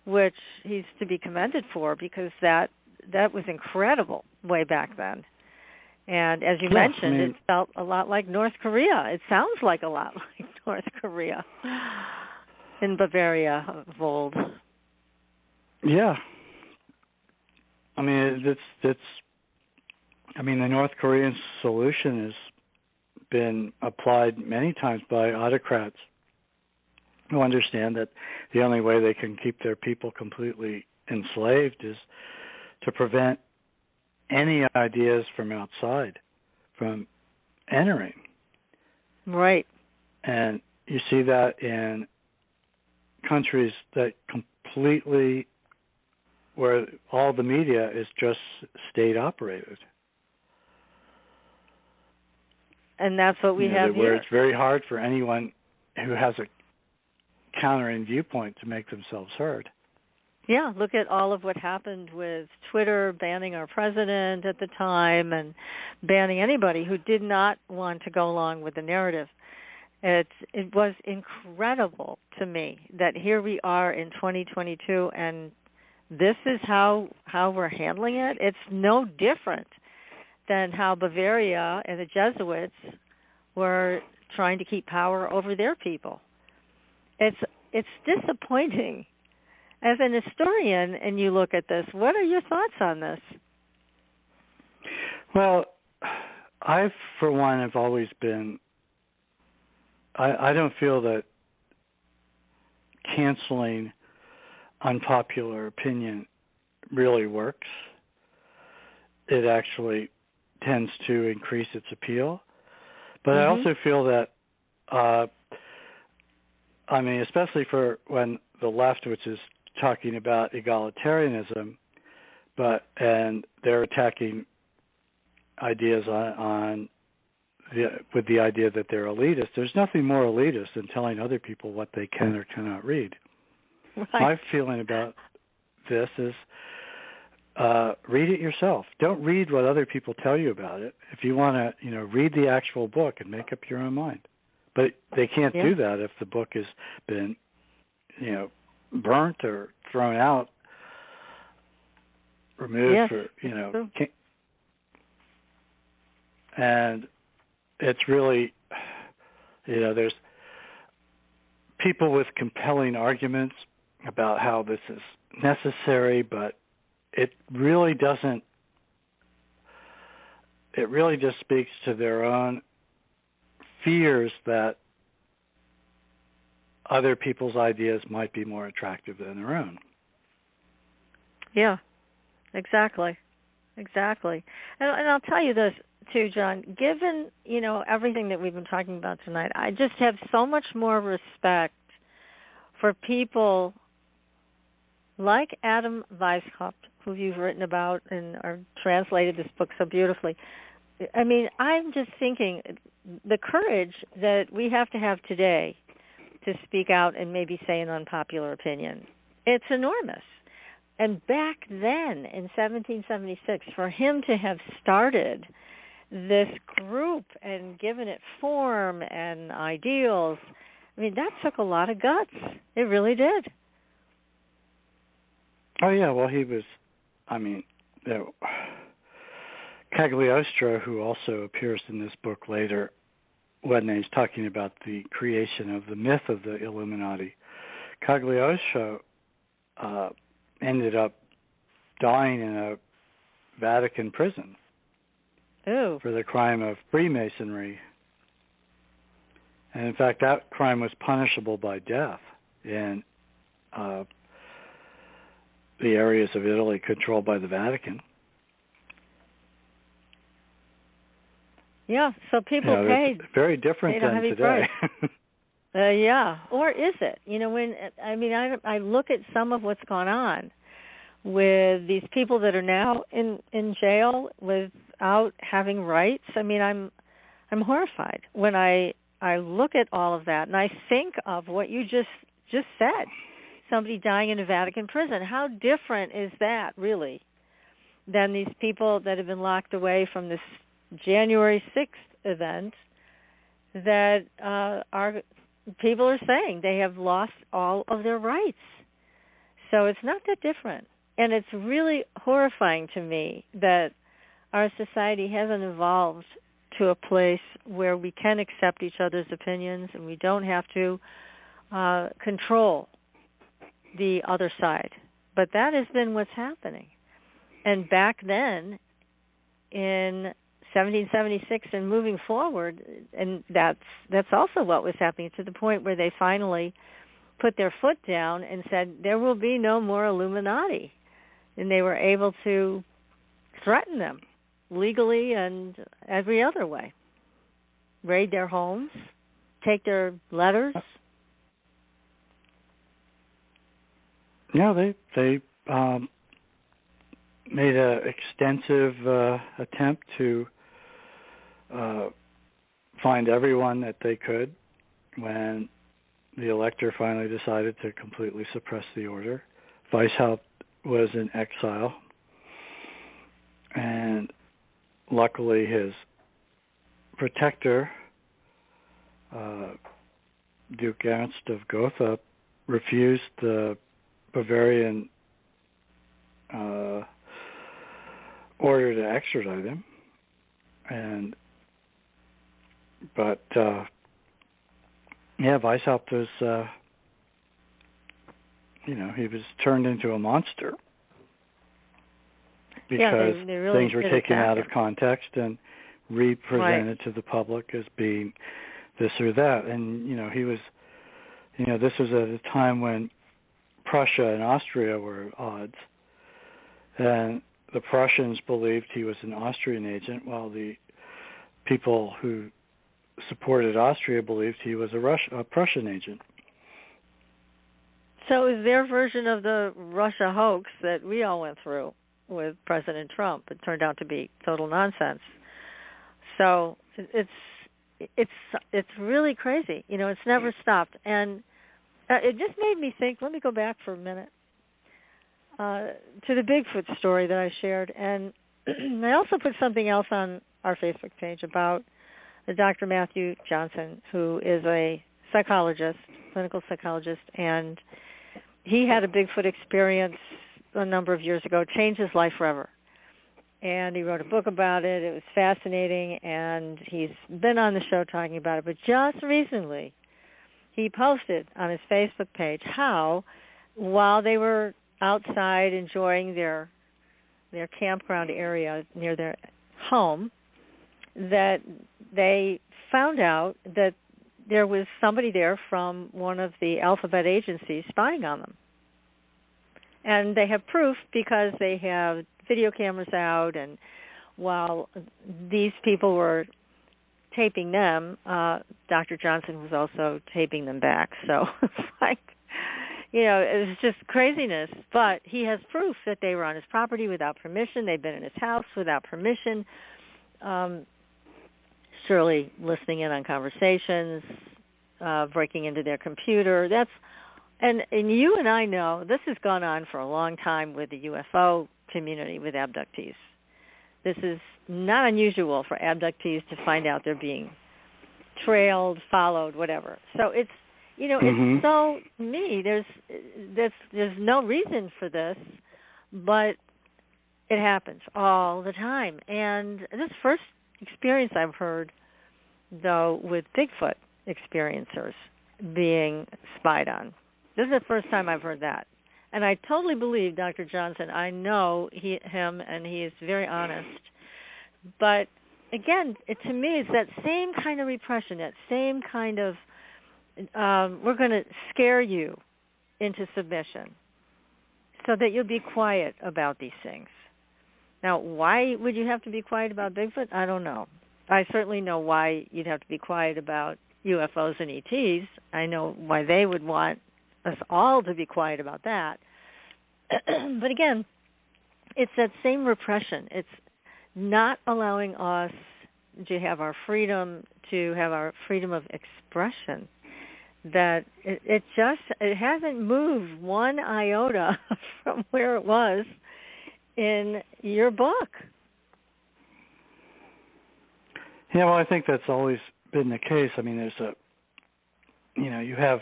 which he's to be commended for, because that was incredible way back then. And as you mentioned, it felt a lot like North Korea. It sounds like a lot like North Korea in Bavaria of old. Yeah. I mean, the North Korean solution has been applied many times by autocrats who understand that the only way they can keep their people completely enslaved is to prevent any ideas from outside from entering. Right. And you see that in countries that completely, where all the media is just state operated. And that's what we have where here. It's very hard for anyone who has a countering viewpoint to make themselves heard. Yeah, look at all of what happened with Twitter banning our president at the time and banning anybody who did not want to go along with the narrative. It was incredible to me that here we are in 2022 and this is how we're handling it. It's no different than how Bavaria and the Jesuits were trying to keep power over their people. It's disappointing. As an historian, and you look at this, what are your thoughts on this? Well, I, for one, have always been, I don't feel that canceling unpopular opinion really works. It actually tends to increase its appeal. But I also feel that I mean, especially for when the left, which is talking about egalitarianism, and they're attacking ideas with the idea that they're elitist. There's nothing more elitist than telling other people what they can or cannot read. Right. My feeling about this is read it yourself. Don't read what other people tell you about it. If you want to, read the actual book and make up your own mind. But they can't do that if the book has been, burnt or thrown out, removed, and it's really, there's people with compelling arguments about how this is necessary, but it really doesn't. It really just speaks to their own fears that other people's ideas might be more attractive than their own. Yeah, exactly. And I'll tell you this too, Jon. Given, everything that we've been talking about tonight, I just have so much more respect for people like Adam Weishaupt, who you've written about and are translated this book so beautifully. I mean, I'm just thinking the courage that we have to have today to speak out and maybe say an unpopular opinion, it's enormous. And back then, in 1776, for him to have started this group and given it form and ideals, I mean, that took a lot of guts. It really did. Oh, yeah, well, he was, Cagliostro, who also appears in this book later, when he's talking about the creation of the myth of the Illuminati, Cagliostro ended up dying in a Vatican prison for the crime of Freemasonry. And in fact, that crime was punishable by death in the areas of Italy controlled by the Vatican. Yeah, so people paid. Very different than today. Yeah, or is it? I look at some of what's gone on with these people that are now in jail without having rights. I mean, I'm horrified when I look at all of that, and I think of what you just said. Somebody dying in a Vatican prison. How different is that, really, than these people that have been locked away from this January 6th event that people are saying they have lost all of their rights. So it's not that different. And it's really horrifying to me that our society hasn't evolved to a place where we can accept each other's opinions and we don't have to control the other side. But that has been what's happening. And back then, in 1776 and moving forward, and that's also what was happening, to the point where they finally put their foot down and said there will be no more Illuminati, and they were able to threaten them legally and every other way, raid their homes, take their letters. Yeah, they made an extensive attempt to find everyone that they could when the elector finally decided to completely suppress the order. Weishaupt was in exile, and luckily his protector, Duke Ernst of Gotha, refused the Bavarian order to extradite him, but Weishaupt was, he was turned into a monster because they really things were taken out of context and represented to the public as being this or that. And, he was, this was at a time when Prussia and Austria were at odds. And the Prussians believed he was an Austrian agent, while the people who supported Austria believed he was a Prussian agent. So it was their version of the Russia hoax that we all went through with President Trump. It turned out to be total nonsense. So it's really crazy. You know, it's never stopped. And it just made me think, let me go back for a minute, to the Bigfoot story that I shared. And I also put something else on our Facebook page about Dr. Matthew Johnson, who is a psychologist, clinical psychologist, and he had a Bigfoot experience a number of years ago, changed his life forever. And he wrote a book about it. It was fascinating, and he's been on the show talking about it. But just recently, he posted on his Facebook page how, while they were outside enjoying their campground area near their home, that they found out that there was somebody there from one of the alphabet agencies spying on them. And they have proof because they have video cameras out, and while these people were taping them, Dr. Johnson was also taping them back. So it's like, you know, it was just craziness. But he has proof that they were on his property without permission. They've been in his house without permission. Surely listening in on conversations, breaking into their computer. And you and I know this has gone on for a long time with the UFO community, with abductees. This is not unusual for abductees to find out they're being trailed, followed, whatever. So it's, you know, it's so, to me, there's no reason for this, but it happens all the time. And this first experience I've heard, though, with Bigfoot experiencers being spied on. This is the first time I've heard that. And I totally believe Dr. Johnson. I know him, and he is very honest. But, again, to me, it's that same kind of repression, that same kind of, we're going to scare you into submission so that you'll be quiet about these things. Now, why would you have to be quiet about Bigfoot? I don't know. I certainly know why you'd have to be quiet about UFOs and ETs. I know why they would want us all to be quiet about that. But again, it's that same repression. It's not allowing us to have our freedom, of expression. That it hasn't moved one iota from where it was in your book. Yeah, well, I think that's always been the case. I mean, you have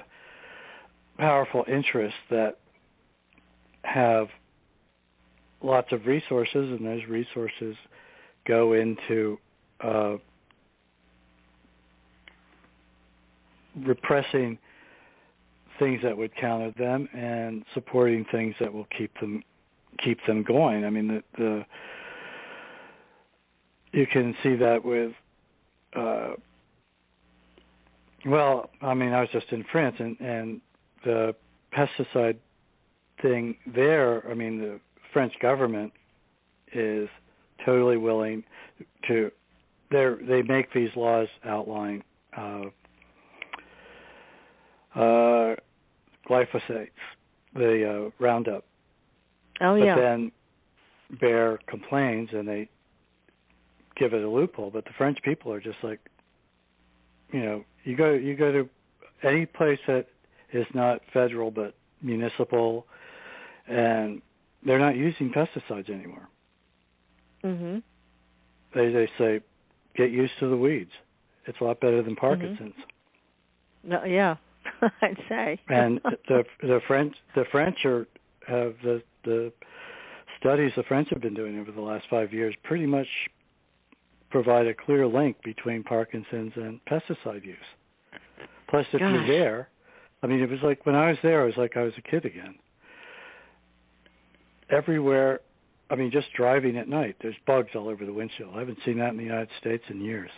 powerful interests that have lots of resources, and those resources go into repressing things that would counter them and supporting things that will keep them going. I mean, you can see that with. Well, I mean, I was just in France, and the pesticide thing there, I mean, the French government is totally willing to, they make these laws outline glyphosates, the Roundup. Oh, yeah. But then Bayer complains, and they give it a loophole. But the French people are just like, you go to any place that is not federal but municipal, and they're not using pesticides anymore. Mm-hmm. They say, get used to the weeds. It's a lot better than Parkinson's. Mm-hmm. No, yeah, I'd say. And the French have the studies the French have been doing over the last 5 years pretty much provide a clear link between Parkinson's and pesticide use. Plus, if you're there, I mean, it was like when I was there, it was like I was a kid again. Everywhere, I mean, just driving at night, there's bugs all over the windshield. I haven't seen that in the United States in years.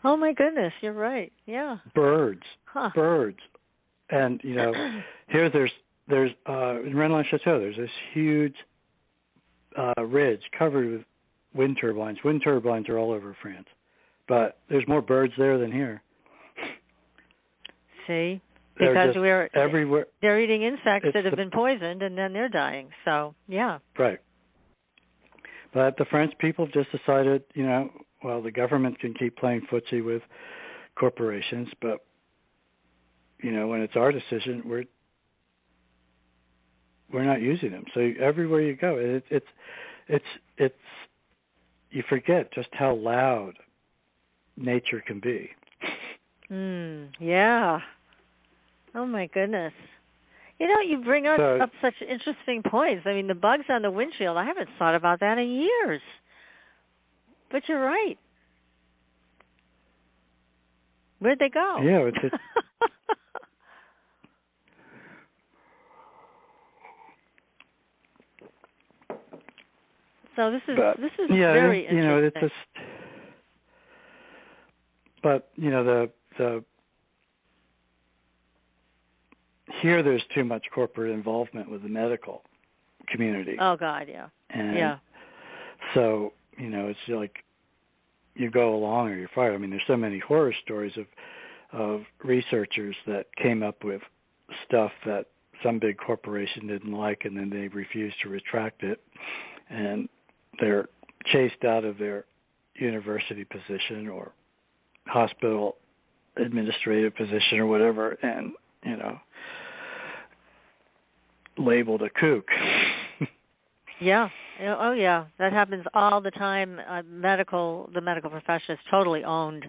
Oh, my goodness, you're right, yeah. Birds. And, here there's in Rennes-le-Château, there's this huge ridge covered with wind turbines. Wind turbines are all over France. But there's more birds there than here. See? because everywhere. They're eating insects that have been poisoned, and then they're dying. So, yeah. Right. But the French people just decided, well, the government can keep playing footsie with corporations, but, when it's our decision, we're not using them. So everywhere you go, it's you forget just how loud nature can be. Yeah. Oh my goodness. You bring up such interesting points. I mean, the bugs on the windshield, I haven't thought about that in years. But you're right. Where'd they go? Yeah, So this is very interesting. It's just, but the here there's too much corporate involvement with the medical community. Oh God, yeah. And so it's like you go along or you're fired. I mean, there's so many horror stories of researchers that came up with stuff that some big corporation didn't like, and then they refused to retract it, and they're chased out of their university position or hospital administrative position or whatever, and labeled a kook. Yeah. Oh yeah, that happens all the time. The medical profession is totally owned.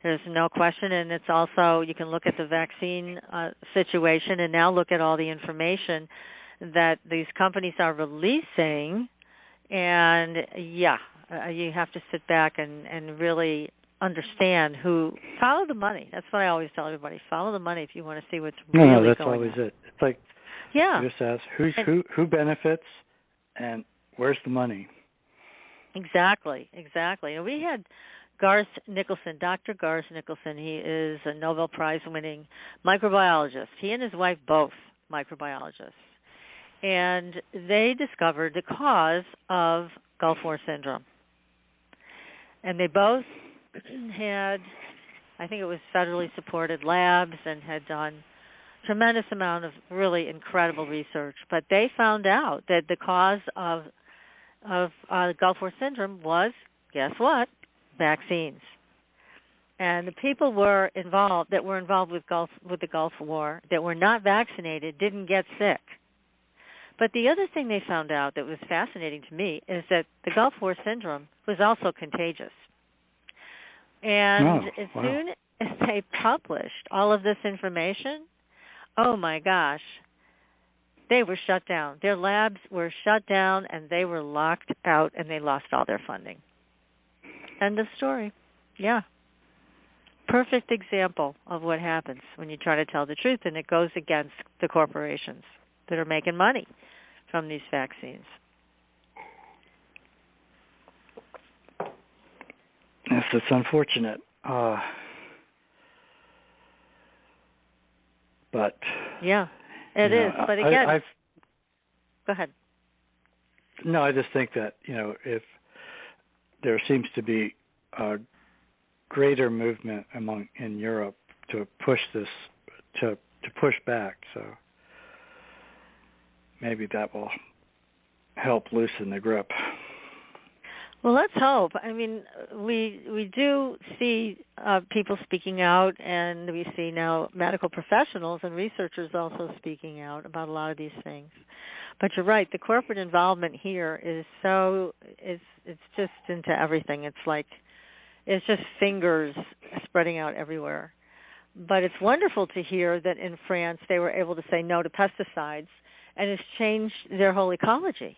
There's no question, and it's also, you can look at the vaccine situation and now look at all the information that these companies are releasing, and you have to sit back and really understand follow the money. That's what I always tell everybody. Follow the money if you want to see what's really going on. No, that's always it. It's like, you just ask who benefits and where's the money. Exactly. And we had Dr. Garth Nicholson. He is a Nobel Prize-winning microbiologist. He and his wife both microbiologists. And they discovered the cause of Gulf War syndrome. And they both had, I think it was federally supported labs, and had done tremendous amount of really incredible research. But they found out that the cause of Gulf War syndrome was, guess what? Vaccines. And the people that were involved with the Gulf War that were not vaccinated didn't get sick. But the other thing they found out that was fascinating to me is that the Gulf War syndrome was also contagious. And soon as they published all of this information, oh my gosh, they were shut down. Their labs were shut down, and they were locked out, and they lost all their funding. End of story. Yeah. Perfect example of what happens when you try to tell the truth, and it goes against the corporations that are making money from these vaccines. Yes, it's unfortunate. But yeah, it is. But again, go ahead. No, I just think that if there seems to be a greater movement in Europe to push this to push back, so maybe that will help loosen the grip. Well, let's hope. I mean, we do see people speaking out, and we see now medical professionals and researchers also speaking out about a lot of these things. But you're right, the corporate involvement here is it's just into everything. It's just fingers spreading out everywhere. But it's wonderful to hear that in France they were able to say no to pesticides, and it's changed their whole ecology.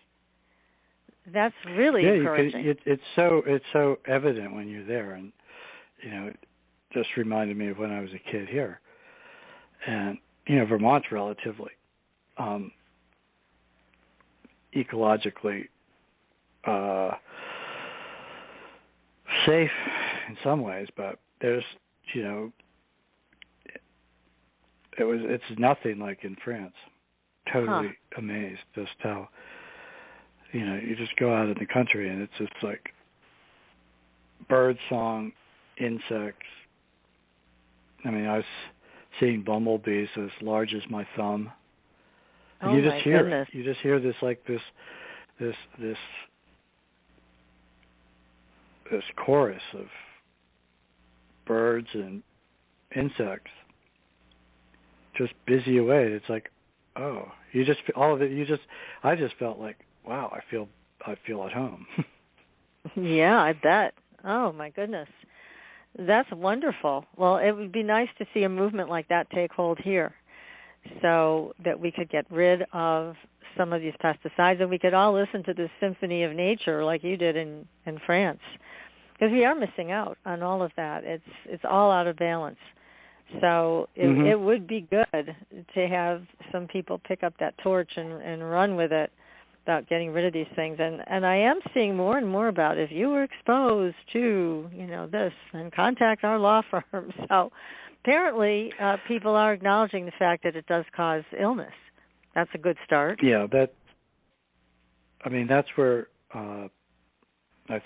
That's really encouraging. It's so evident when you're there, and it just reminded me of when I was a kid here, and Vermont's relatively ecologically safe in some ways, but there's it's nothing like in France. Totally amazed just how. You just go out in the country and it's just like bird song, insects. I mean, I was seeing bumblebees as large as my thumb. And Oh, you my just hear goodness. it. You just hear this chorus of birds and insects just busy away. It's like, oh, you just all of it. I just felt like, wow, I feel at home. Yeah, I bet. Oh, my goodness. That's wonderful. Well, it would be nice to see a movement like that take hold here so that we could get rid of some of these pesticides and we could all listen to this symphony of nature like you did in France. Because we are missing out on all of that. It's all out of balance. So it would be good to have some people pick up that torch and run with it about getting rid of these things. And I am seeing more and more about if you were exposed to, this, then contact our law firm. So apparently people are acknowledging the fact that it does cause illness. That's a good start. Yeah, that's where I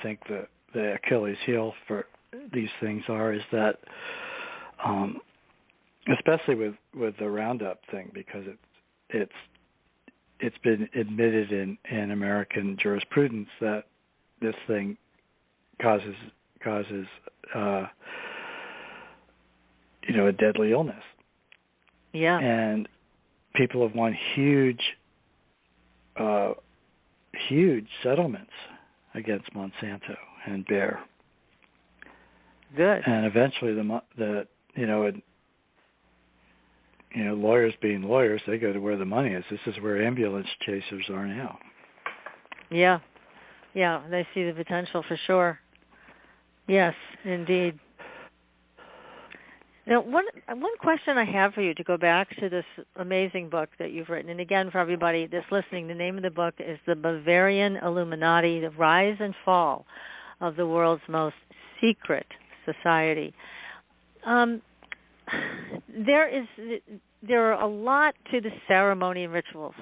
think the Achilles heel for these things is that especially with the Roundup thing, because it's been admitted in American jurisprudence that this thing causes a deadly illness. Yeah. And people have won huge settlements against Monsanto and Bayer. Good. And eventually lawyers being lawyers, they go to where the money is. This is where ambulance chasers are now. Yeah. Yeah, they see the potential for sure. Yes, indeed. Now, one question I have for you to go back to this amazing book that you've written, and again, for everybody that's listening, the name of the book is The Bavarian Illuminati, The Rise and Fall of the World's Most Secret Society. There are a lot to the ceremony and rituals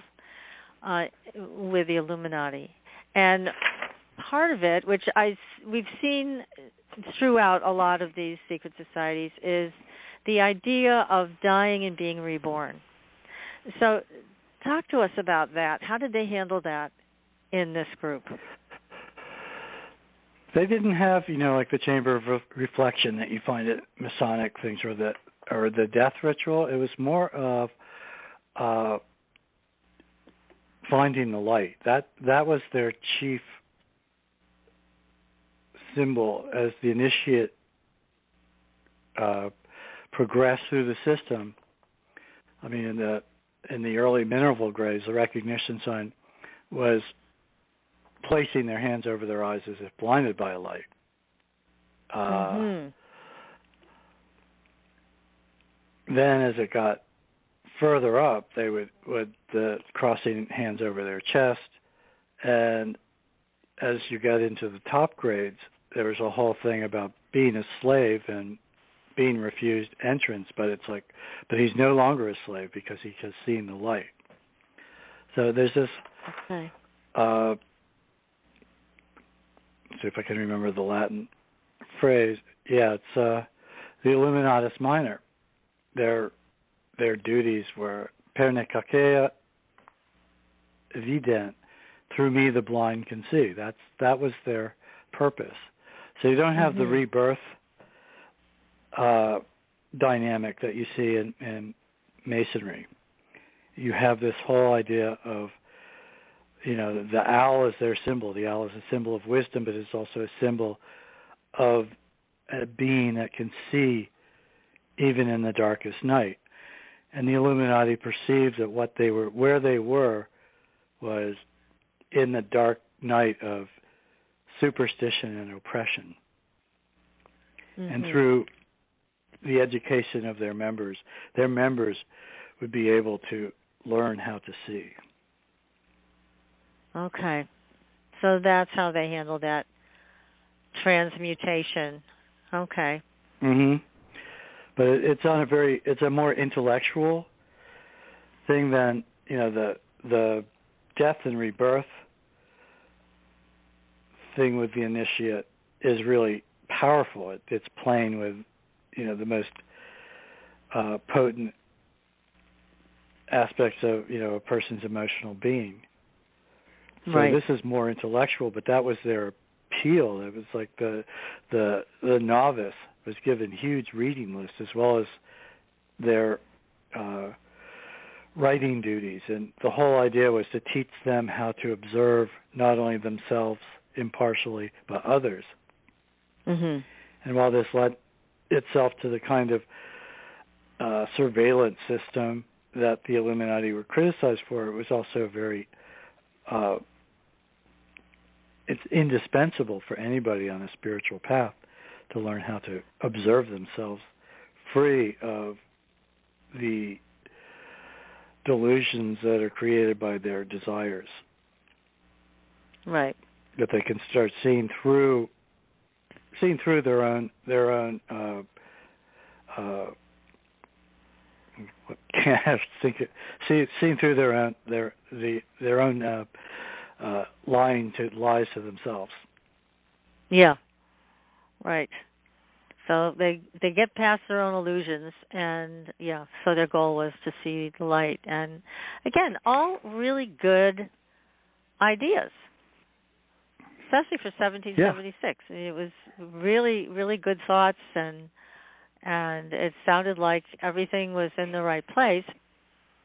with the Illuminati, and part of it, which we've seen throughout a lot of these secret societies, is the idea of dying and being reborn. So, talk to us about that. How did they handle that in this group? They didn't have, like the chamber of reflection that you find at Masonic things, or the death ritual. It was more of finding the light. That was their chief symbol as the initiate progressed through the system. I mean, in the early mineral graves, the recognition sign was placing their hands over their eyes as if blinded by a light. Then, as it got further up, they would crossing hands over their chest, and as you got into the top grades, there was a whole thing about being a slave and being refused entrance, but he's no longer a slave because he has seen the light. So there's this. Okay. See if I can remember the Latin phrase. Yeah, it's the Illuminatus Minor. Their duties were per ne cacea vident, through me the blind can see. That was their purpose. So you don't have the rebirth dynamic that you see in Masonry. You have this whole idea of, the owl is their symbol. The owl is a symbol of wisdom, but it's also a symbol of a being that can see even in the darkest night. And the Illuminati perceived that where they were was in the dark night of superstition and oppression. And through the education of their members would be able to learn how to see. Okay. So that's how they handle that transmutation. Okay. But it's a more intellectual thing than, the death and rebirth thing with the initiate is really powerful. It's playing with, the most potent aspects of a person's emotional being. So Right. this is more intellectual, but that was their appeal. It was like the novice was given huge reading lists as well as their writing duties, and the whole idea was to teach them how to observe not only themselves impartially but others. Mhm. And while this led itself to the kind of surveillance system that the Illuminati were criticized for, it was also very it's indispensable for anybody on a spiritual path to learn how to observe themselves free of the delusions that are created by their desires. Right. That they can start seeing through their own seeing through their own lies to themselves. Yeah. Right. So they get past their own illusions, and so their goal was to see the light. And again, all really good ideas, especially for 1776. Yeah. It was really, really good thoughts, and it sounded like everything was in the right place.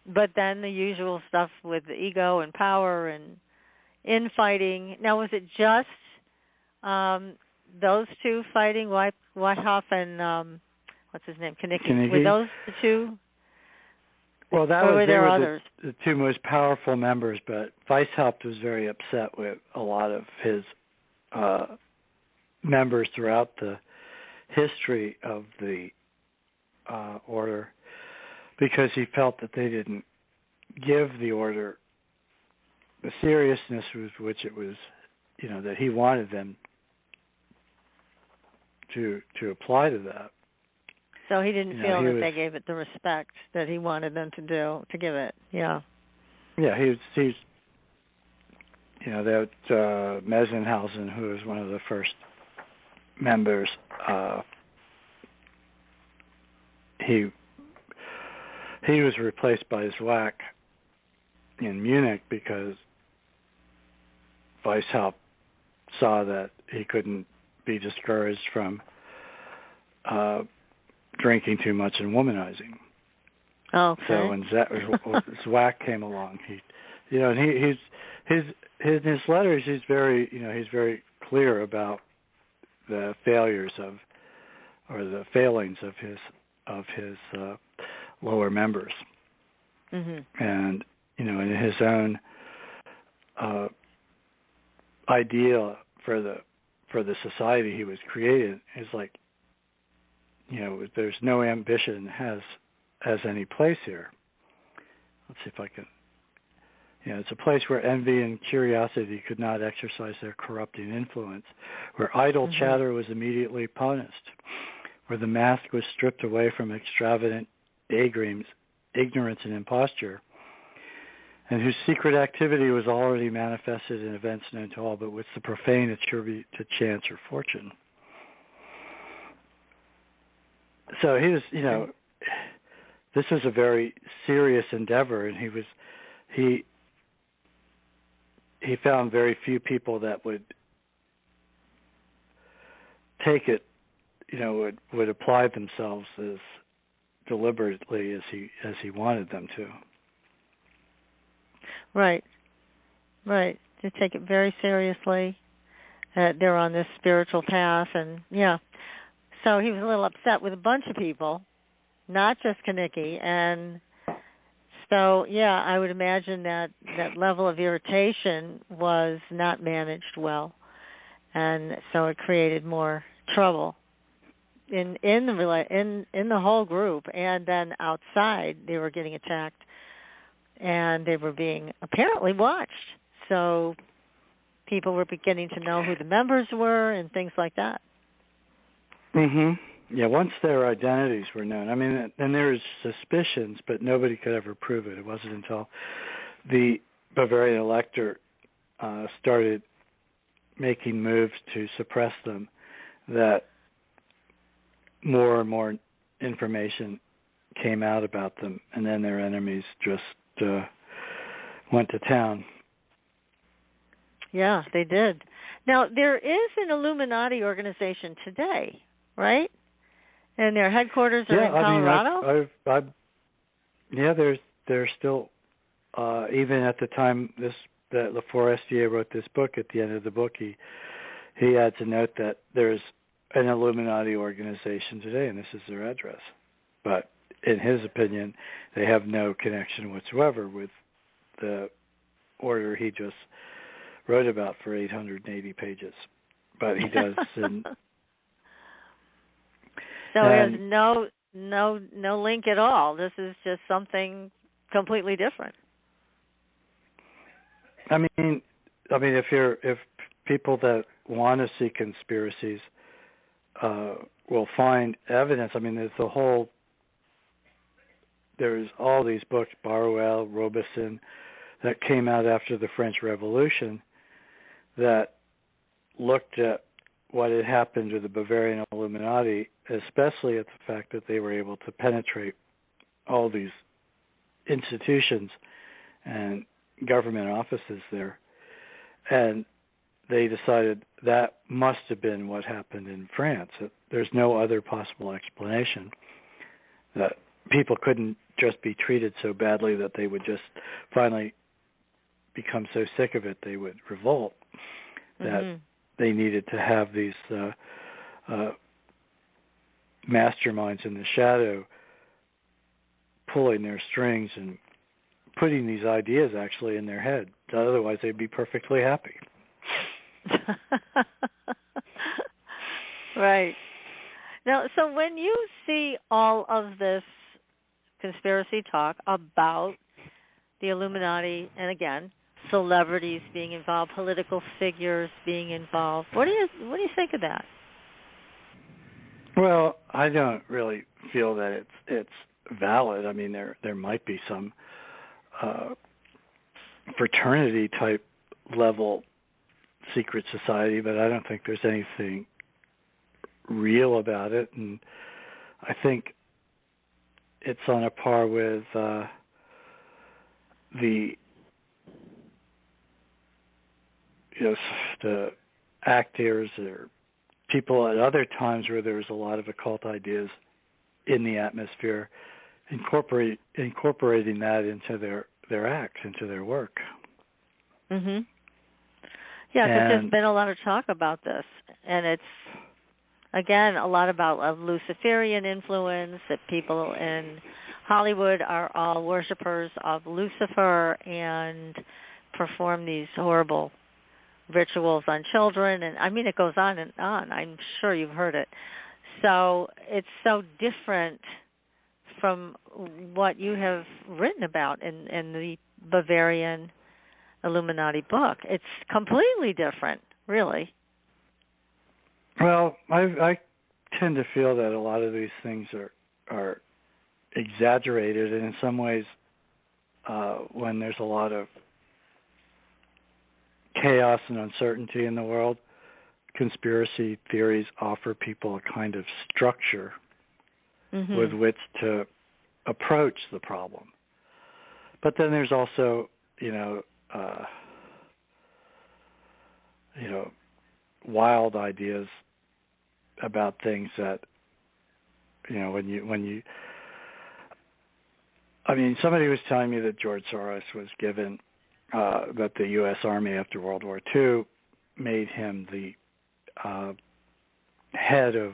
But then the usual stuff with the ego and power and infighting. Now, was it just those two fighting, Weishaupt and what's his name, Kanicki? Were those the two? Well, or were there others? The two most powerful members, but Weishaupt was very upset with a lot of his members throughout the history of the order, because he felt that they didn't give the order the seriousness with which it was, that he wanted them to apply to that. So he didn't feel that they gave it the respect that he wanted them to give it. Yeah. Yeah, he's that Mesenhausen, who was one of the first members, he was replaced by Zwack in Munich because Weishaupt saw that he couldn't be discouraged from drinking too much and womanizing. Oh, okay. So when Zwack came along, in his letters he's very clear about the failures or the failings of his lower members. Mm-hmm. And in his own idea for the society he was creating, is like, there's no ambition has any place here. Let's see if I can. It's a place where envy and curiosity could not exercise their corrupting influence, where idle Mm-hmm. chatter was immediately punished, where the mask was stripped away from extravagant daydreams, ignorance, and imposture, and whose secret activity was already manifested in events known to all, but which the profane attribute to chance or fortune. So he was, this was a very serious endeavor, and he found very few people that would take it, would apply themselves as deliberately as he wanted them to. Right. To take it very seriously. They're on this spiritual path, and so he was a little upset with a bunch of people, not just Kanicki, and so I would imagine that level of irritation was not managed well, and so it created more trouble in the whole group, and then outside they were getting attacked, and they were being apparently watched. So people were beginning to know who the members were and things like that. Mhm. Yeah, once their identities were known. I mean, and there was suspicions, but nobody could ever prove it. It wasn't until the Bavarian elector started making moves to suppress them that more and more information came out about them, and then their enemies just went to town. Yeah, they did. Now, there is an Illuminati organization today, right? And their headquarters are in Colorado? There's still, even at the time that Forestier wrote this book, at the end of the book, he adds a note that there's an Illuminati organization today, and this is their address. But in his opinion, they have no connection whatsoever with the order he just wrote about for 880 pages. But he does. So he has no link at all. This is just something completely different. I mean, if people that want to see conspiracies will find evidence. I mean, there's all these books, Baruel, Robeson, that came out after the French Revolution that looked at what had happened to the Bavarian Illuminati, especially at the fact that they were able to penetrate all these institutions and government offices there. And they decided that must have been what happened in France. There's no other possible explanation, that people couldn't just be treated so badly that they would just finally become so sick of it they would revolt, that they needed to have these masterminds in the shadow pulling their strings and putting these ideas actually in their head. Otherwise, they'd be perfectly happy. Right. Now, so when you see all of this conspiracy talk about the Illuminati, and again, celebrities being involved, political figures being involved, what do you think of that? Well, I don't really feel that it's valid. I mean, there might be some fraternity type level secret society, but I don't think there's anything real about it, and I think it's on a par with the actors or people at other times where there was a lot of occult ideas in the atmosphere, incorporating that into their acts, into their work. Mm-hmm. Yeah, because there's been a lot of talk about this, and it's, again, a lot of Luciferian influence, that people in Hollywood are all worshipers of Lucifer and perform these horrible rituals on children, and I mean, it goes on and on. I'm sure you've heard it. So it's so different from what you have written about in the Bavarian Illuminati book. It's completely different, really. Well, I tend to feel that a lot of these things are exaggerated, and in some ways, when there's a lot of chaos and uncertainty in the world, conspiracy theories offer people a kind of structure with which to approach the problem. But then there's also, wild ideas about things that, somebody was telling me that George Soros was given, that the U.S. Army after World War II made him the head of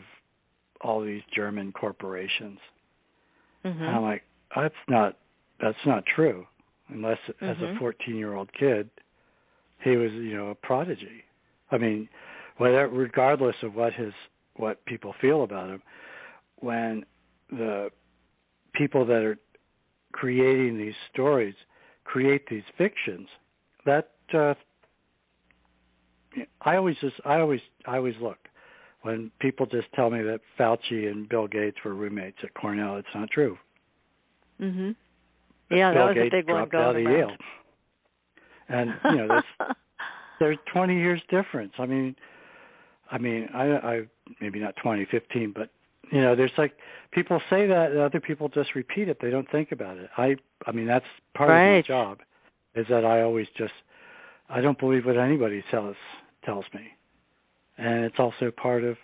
all these German corporations. And I'm like, that's not true, unless as a 14-year-old kid he was, a prodigy. I mean, regardless of what people feel about him, when the people that are creating these stories create these fictions, that I always look when people just tell me that Fauci and Bill Gates were roommates at Cornell. It's not true. Mm-hmm. Yeah, Bill that was Gates a big one dropped going out of around. Yale, and there's 20 years difference. I mean, I maybe not 20, 15, but there's like people say that, and other people just repeat it. They don't think about it. I mean, that's part of my job, is that I always I don't believe what anybody tells me, and it's also part of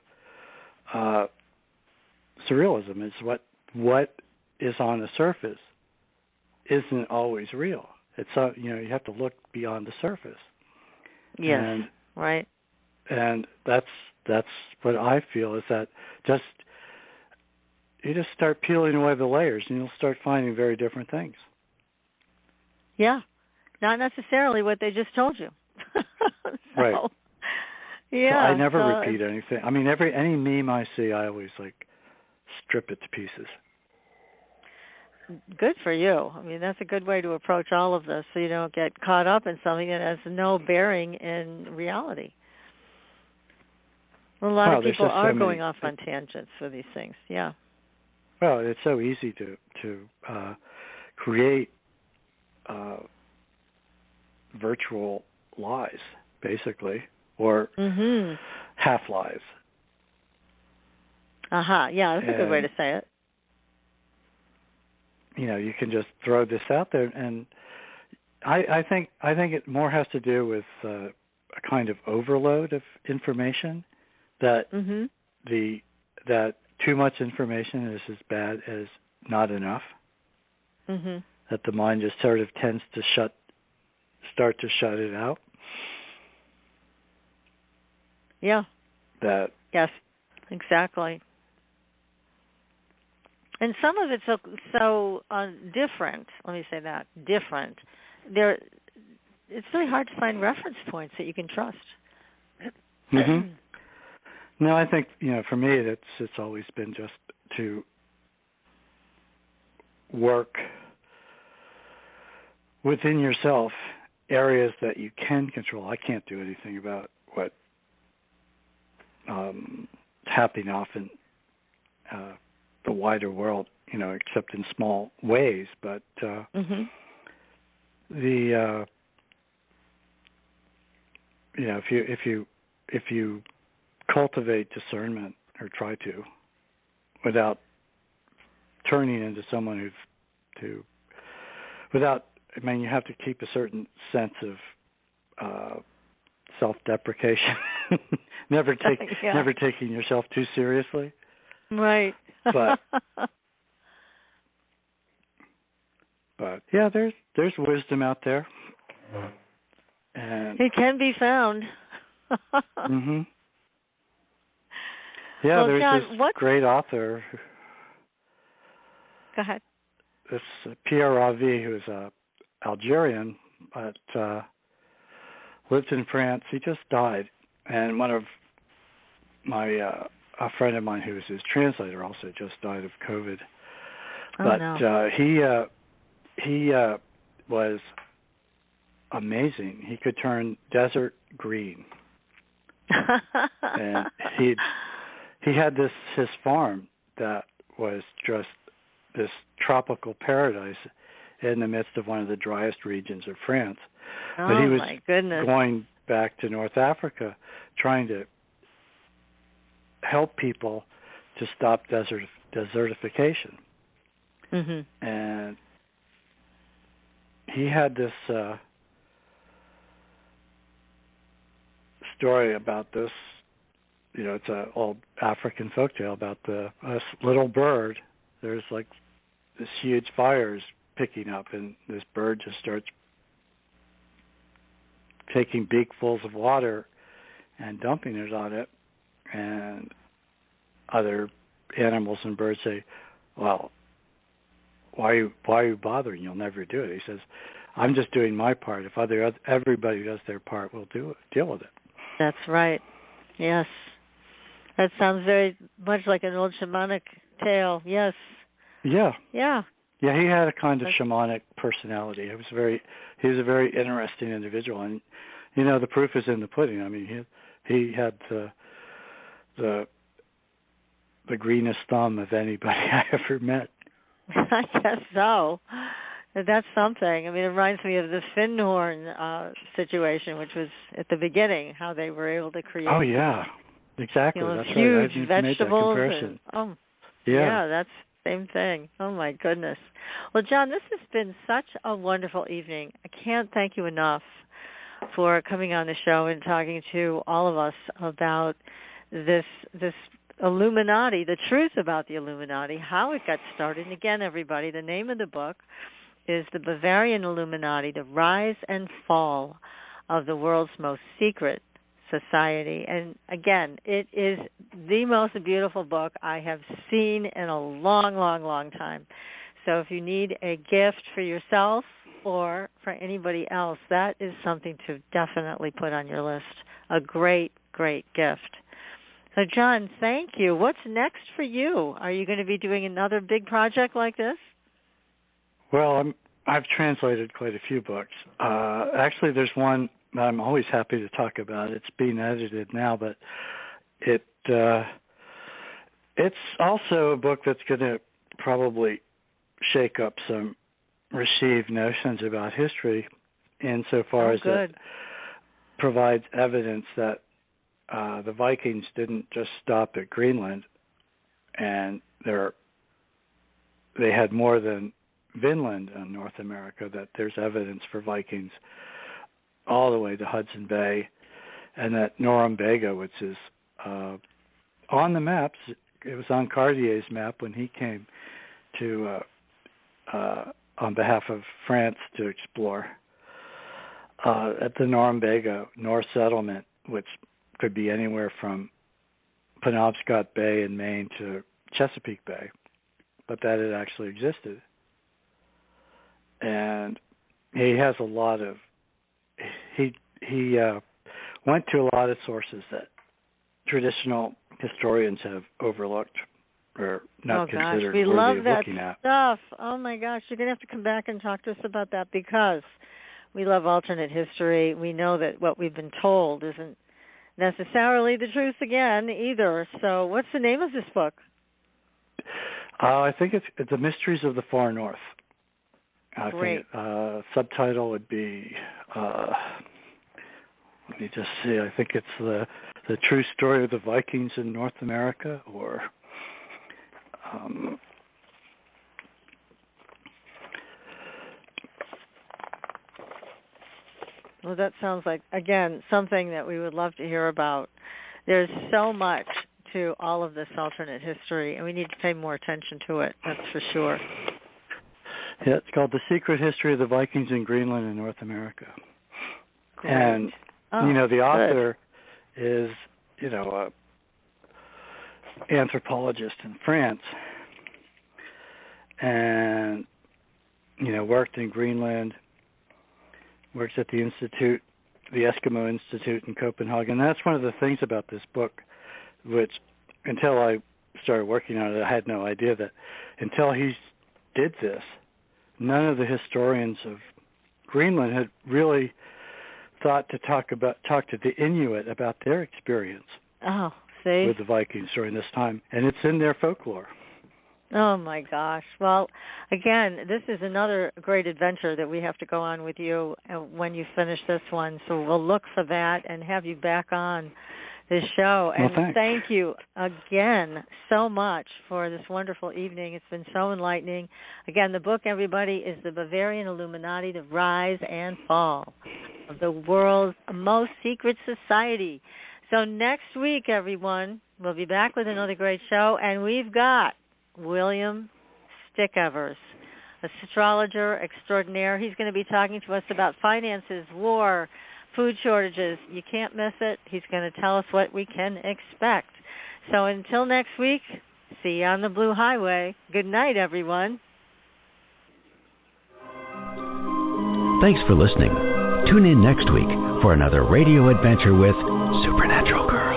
Surrealism. Is what is on the surface isn't always real. It's you have to look beyond the surface. Yes, right. And that's what I feel, is that you just start peeling away the layers, and you'll start finding very different things. Yeah, not necessarily what they just told you. Right. Yeah. So I never repeat anything. I mean, any meme I see, I always strip it to pieces. Good for you. I mean, that's a good way to approach all of this, so you don't get caught up in something that has no bearing in reality. A lot of people are going off on tangents for these things. Yeah. Well, it's so easy to create virtual lies, basically, or half lies. Yeah, that's a good way to say it. You can just throw this out there, and I think it more has to do with a kind of overload of information. That that too much information is as bad as not enough. That the mind just sort of tends to start to shut it out. Yeah. Yes, exactly. And some of it's so different. Let me say that, different. It's really hard to find reference points that you can trust. No, I think for me it's always been just to work within yourself areas that you can control. I can't do anything about what happening off in the wider world, except in small ways. But if you cultivate discernment, or try to, without turning into someone you have to keep a certain sense of self-deprecation, never taking yourself too seriously. Right. But yeah, there's wisdom out there, and it can be found. Yeah, well, there's Jon, this great author. Go ahead. This Pierre Rabhi, who's Algerian, but lived in France. He just died, and one of my a friend of mine who was his translator also just died of COVID. He was amazing. He could turn desert green, and he had his farm that was just this tropical paradise in the midst of one of the driest regions of France. But he was going back to North Africa, trying to help people to stop desertification. And he had this story about this. It's an old African folktale about this little bird. There's like this huge fires picking up, and this bird just starts taking beakfuls of water and dumping it on it. And other animals and birds say, "Well, why are you bothering? You'll never do it." He says, "I'm just doing my part. If everybody does their part, we'll deal with it." That's right. Yes. That sounds very much like an old shamanic tale. Yes. Yeah. Yeah. Yeah, he had a kind of shamanic personality. He was a very interesting individual, and the proof is in the pudding. I mean, he had the greenest thumb of anybody I ever met. I guess so. That's something. I mean, it reminds me of the Finnhorn situation, which was at the beginning, how they were able to create. Oh yeah, exactly. That's huge right. vegetables. Yeah, that's the same thing. Oh, my goodness. Well, Jon, this has been such a wonderful evening. I can't thank you enough for coming on the show and talking to all of us about this Illuminati, the truth about the Illuminati, how it got started. And again, everybody, the name of the book is The Bavarian Illuminati, The Rise and Fall of the World's Most Secret Society. And again, it is the most beautiful book I have seen in a long, long, long time. So if you need a gift for yourself or for anybody else, that is something to definitely put on your list. A great, great gift. So, Jon, thank you. What's next for you? Are you going to be doing another big project like this? Well, I've translated quite a few books. Actually, there's one that I'm always happy to talk about. It's being edited now, but it's also a book that's going to probably shake up some received notions about history insofar as it provides evidence that the Vikings didn't just stop at Greenland, and they had more than Vinland in North America, that there's evidence for Vikings all the way to Hudson Bay, and that Norumbega, which is on the maps, it was on Cartier's map when he came to on behalf of France to explore. At the Norumbega Norse settlement, which could be anywhere from Penobscot Bay in Maine to Chesapeake Bay, but that it actually existed. And he has a lot of, he went to a lot of sources that traditional historians have overlooked or not considered we worthy love of that looking at. stuff. Oh my gosh, you're going to have to come back and talk to us about that, because we love alternate history. We know that what we've been told isn't necessarily the truth again either. So what's the name of this book? I think it's The Mysteries of the Far North. Great. I think subtitle would be, let me just see, I think it's the True Story of the Vikings in North America, or well, that sounds like, again, something that we would love to hear about. There's so much to all of this alternate history, and we need to pay more attention to it, that's for sure. Yeah, it's called The Secret History of the Vikings in Greenland and North America. Great. And, the author is, a anthropologist in France, and, worked in Greenland, works at the Institute, the Eskimo Institute in Copenhagen. And that's one of the things about this book, which until I started working on it, I had no idea that until he did this, none of the historians of Greenland had really thought to talk to the Inuit about their experience with the Vikings during this time. And it's in their folklore. Oh, my gosh. Well, again, this is another great adventure that we have to go on with you when you finish this one. So we'll look for that and have you back on this show. And thank you again so much for this wonderful evening. It's been so enlightening. Again, the book, everybody, is The Bavarian Illuminati, The Rise and Fall of the World's Most Secret Society. So next week, everyone, we'll be back with another great show, and we've got William Stickevers, astrologer extraordinaire. He's going to be talking to us about finances, war, food shortages. You can't miss it. He's going to tell us what we can expect. So until next week, see you on the Blue Highway. Good night, everyone. Thanks for listening. Tune in next week for another radio adventure with Supernatural Girls.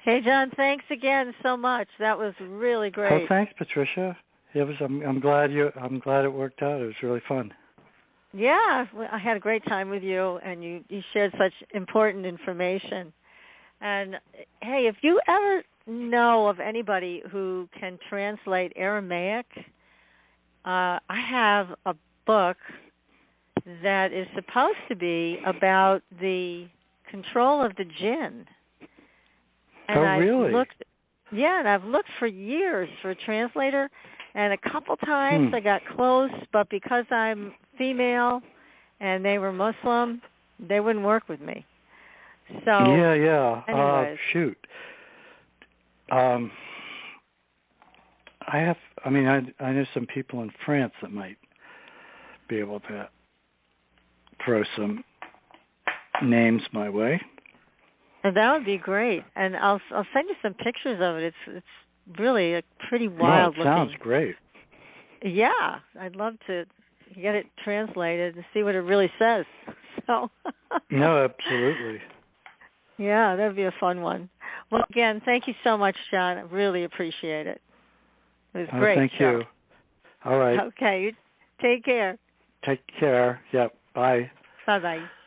Hey, Jon, thanks again so much. That was really great. Oh, thanks, Patricia. it was. I'm glad it worked out. It was really fun. Yeah, I had a great time with you, and you shared such important information. And hey, if you ever know of anybody who can translate Aramaic, I have a book that is supposed to be about the control of the jinn. And really? And I've looked for years for a translator, and a couple times I got close, but because I'm female and they were Muslim, they wouldn't work with me. So yeah. Shoot. I know some people in France that might be able to throw some names my way. And that would be great. And I'll send you some pictures of it. It's really a pretty wild looking. Sounds great. Yeah, I'd love to get it translated and see what it really says. So. No, absolutely. Yeah, that would be a fun one. Well, again, thank you so much, Jon. I really appreciate it. It was great. Thank you. All right. Okay, you take care. Take care. Yep. Bye. Bye-bye.